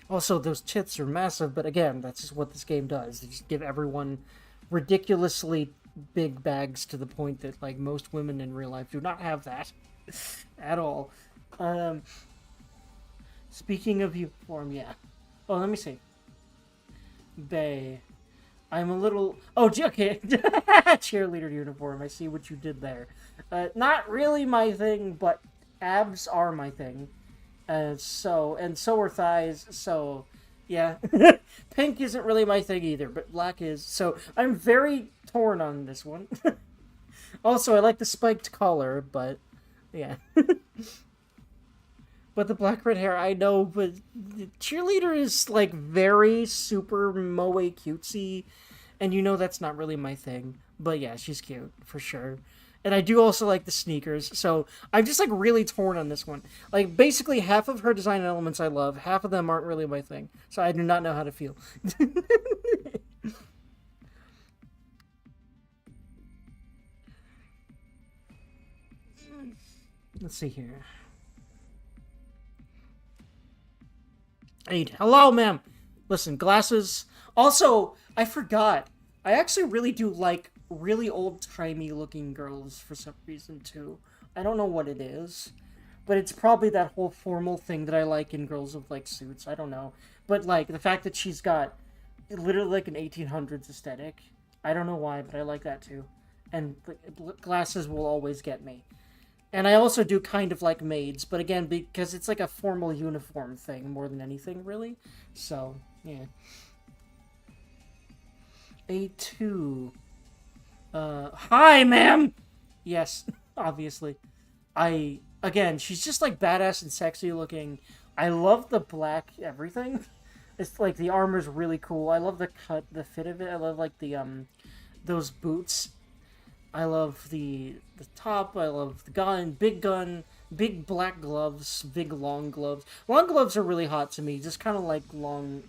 Also, those tits are massive, but again, that's just what this game does. They just give everyone ridiculously big bags to the point that, like, most women in real life do not have that at all. Speaking of uniform, yeah. Oh, let me see. Bae. I'm a little... Oh, okay. Cheerleader uniform. I see what you did there. Not really my thing, but abs are my thing. So are thighs, so... Yeah. Pink isn't really my thing either, but black is. So I'm very torn on this one. Also, I like the spiked collar, but... Yeah. But the black-red hair, I know, but the cheerleader is, like, very super moe cutesy, and you know that's not really my thing. But yeah, she's cute, for sure. And I do also like the sneakers, so I'm just, like, really torn on this one. Like, basically, half of her design elements I love, half of them aren't really my thing. So I do not know how to feel. Let's see here. Hello, ma'am. Listen, glasses. Also, I forgot. I actually really do like really old-timey looking girls for some reason, too. I don't know what it is. But it's probably that whole formal thing that I like in girls with, like, suits. I don't know. But, like, the fact that she's got literally, like, an 1800s aesthetic. I don't know why, but I like that, too. And glasses will always get me. And I also do kind of like maids, but again, because it's like a formal uniform thing more than anything, really. So, yeah. A2. Hi, ma'am! Yes, obviously. Again, she's just like badass and sexy looking. I love the black everything. It's like the armor's really cool. I love the cut, the fit of it. I love like the, those boots. I love the top, I love the gun, big black gloves, big long gloves. Long gloves are really hot to me, just kind of like long,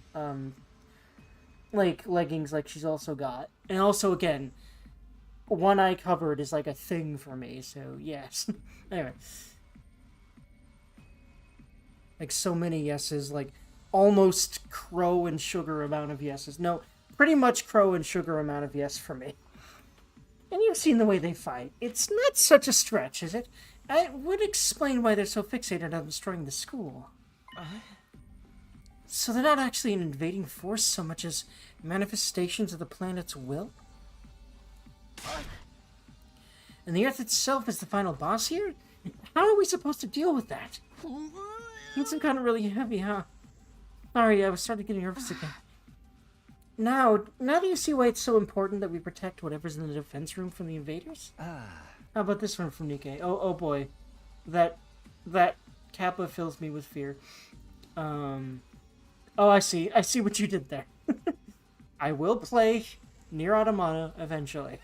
like leggings like she's also got. And also, again, One Eye Covered is like a thing for me, so yes. Anyway. Like so many yeses, like almost Crow and Sugar amount of yeses. No, pretty much Crow and Sugar amount of yes for me. And you've seen the way they fight. It's not such a stretch, is it? It would explain why they're so fixated on destroying the school. So they're not actually an invading force so much as manifestations of the planet's will? And the Earth itself is the final boss here? How are we supposed to deal with that? It's kind of really heavy, huh? Sorry, I was starting getting nervous again. Now do you see why it's so important that we protect whatever's in the defense room from the invaders? How about this one from Nikkei? Oh boy. That Kappa fills me with fear. Oh, I see what you did there. I will play Nier Automata eventually.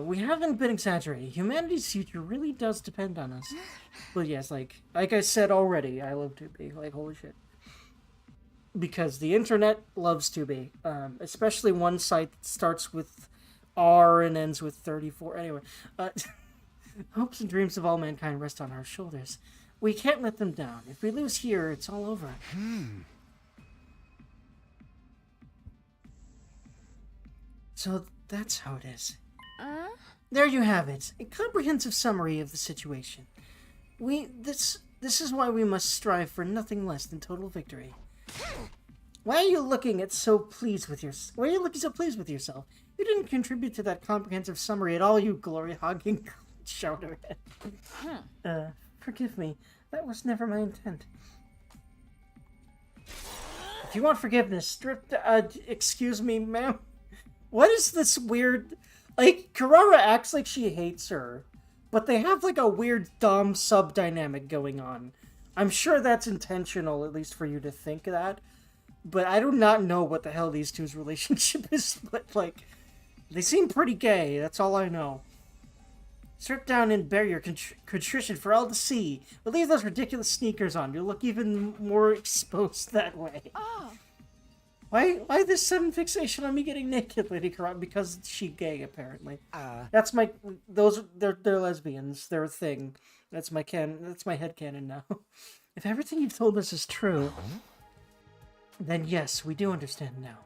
We haven't been exaggerating. Humanity's future really does depend on us. But yes, like I said already, I love 2B. Like, holy shit. Because the internet loves 2B. Especially one site that starts with R and ends with 34. Anyway, hopes and dreams of all mankind rest on our shoulders. We can't let them down. If we lose here, it's all over. So that's how it is. There you have it. A comprehensive summary of the situation. This is why we must strive for nothing less than total victory. Why are you looking so pleased with yourself? Why are you looking so pleased with yourself? You didn't contribute to that comprehensive summary at all, you glory-hogging shouterhead. Forgive me. That was never my intent. If you want forgiveness, excuse me, ma'am? What is this weird... Like, Karara acts like she hates her, but they have, like, a weird dom-sub dynamic going on. I'm sure that's intentional, at least for you to think that, but I do not know what the hell these two's relationship is, but, like, they seem pretty gay, that's all I know. Strip down and bear your contrition for all to see, but leave those ridiculous sneakers on. You'll look even more exposed that way. Oh. Why this sudden fixation on me getting naked, Lady Karate? Because she gay, apparently. That's my... They're lesbians. They're a thing. That's my headcanon now. If everything you've told us is true, then yes, we do understand now.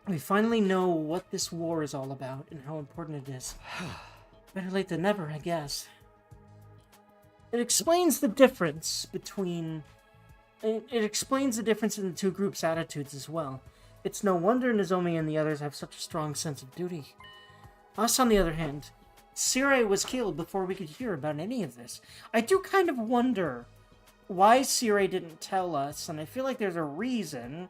We finally know what this war is all about and how important it is. Better late than never, I guess. It explains the difference between... It explains the difference in the two groups' attitudes as well. It's no wonder Nozomi and the others have such a strong sense of duty. Us, on the other hand, Sirei was killed before we could hear about any of this. I do kind of wonder why Sirei didn't tell us, and I feel like there's a reason,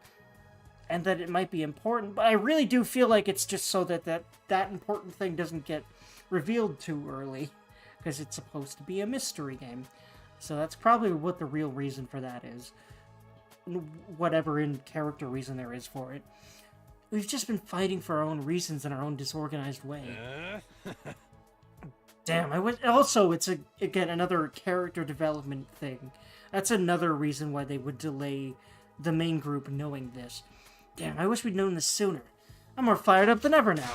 and that it might be important, but I really do feel like it's just so that that important thing doesn't get revealed too early, because it's supposed to be a mystery game. So that's probably what the real reason for that is. Whatever in-character reason there is for it. We've just been fighting for our own reasons in our own disorganized way. Damn, also, it's, again, another character development thing. That's another reason why they would delay the main group knowing this. Damn, I wish we'd known this sooner. I'm more fired up than ever now.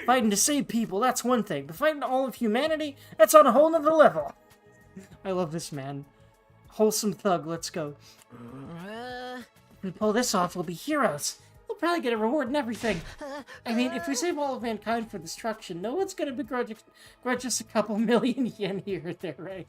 Fighting to save people, that's one thing, but fighting all of humanity, that's on a whole nother level. I love this man. Wholesome thug, let's go. If we pull this off, we'll be heroes. We'll probably get a reward and everything. I mean, if we save all of mankind from destruction, no one's gonna begrudge us a couple million yen here or there, right?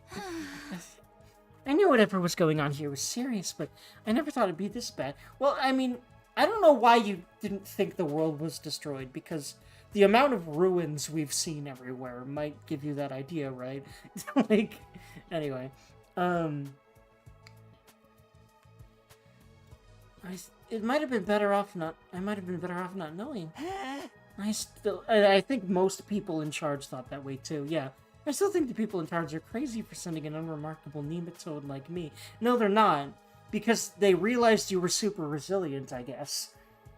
I knew whatever was going on here was serious, but I never thought it'd be this bad. Well, I mean, I don't know why you didn't think the world was destroyed, because the amount of ruins we've seen everywhere might give you that idea, right? Like, anyway. It might have been better off not... I might have been better off not knowing. I think most people in charge thought that way too, yeah. I still think the people in charge are crazy for sending an unremarkable nematode like me. No, they're not. Because they realized you were super resilient, I guess.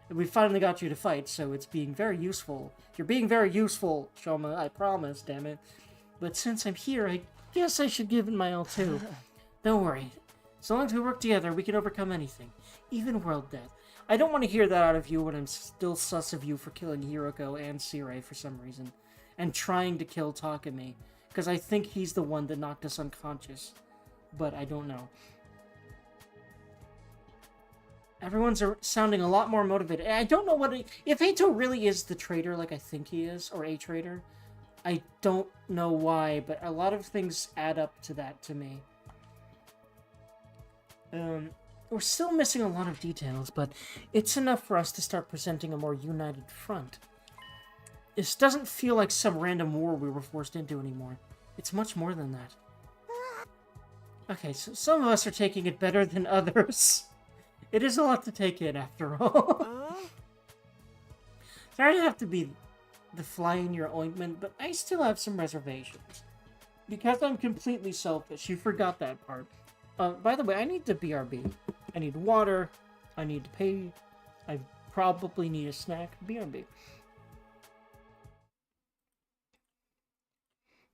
And we finally got you to fight, so it's being very useful. You're being very useful, Shoma, I promise, damn it. But since I'm here, I guess I should give it my all too. Don't worry. So long as we work together, we can overcome anything. Even world death. I don't want to hear that out of you when I'm still sus of you for killing Hiroko and Sirei for some reason. And trying to kill Takumi. Because I think he's the one that knocked us unconscious. But I don't know. Everyone's sounding a lot more motivated. I don't know what... If Eito really is the traitor like I think he is, or a traitor, I don't know why, but a lot of things add up to that to me. We're still missing a lot of details, but it's enough for us to start presenting a more united front. This doesn't feel like some random war we were forced into anymore. It's much more than that. Okay, so some of us are taking it better than others. It is a lot to take in, after all. Sorry to have to be the fly in your ointment, but I still have some reservations. Because I'm completely selfish, you forgot that part. By the way, I need to BRB. I need water. I need to pay. I probably need a snack. BRB.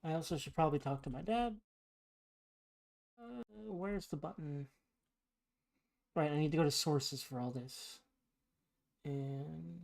I also should probably talk to my dad. Where's the button? Right, I need to go to sources for all this. And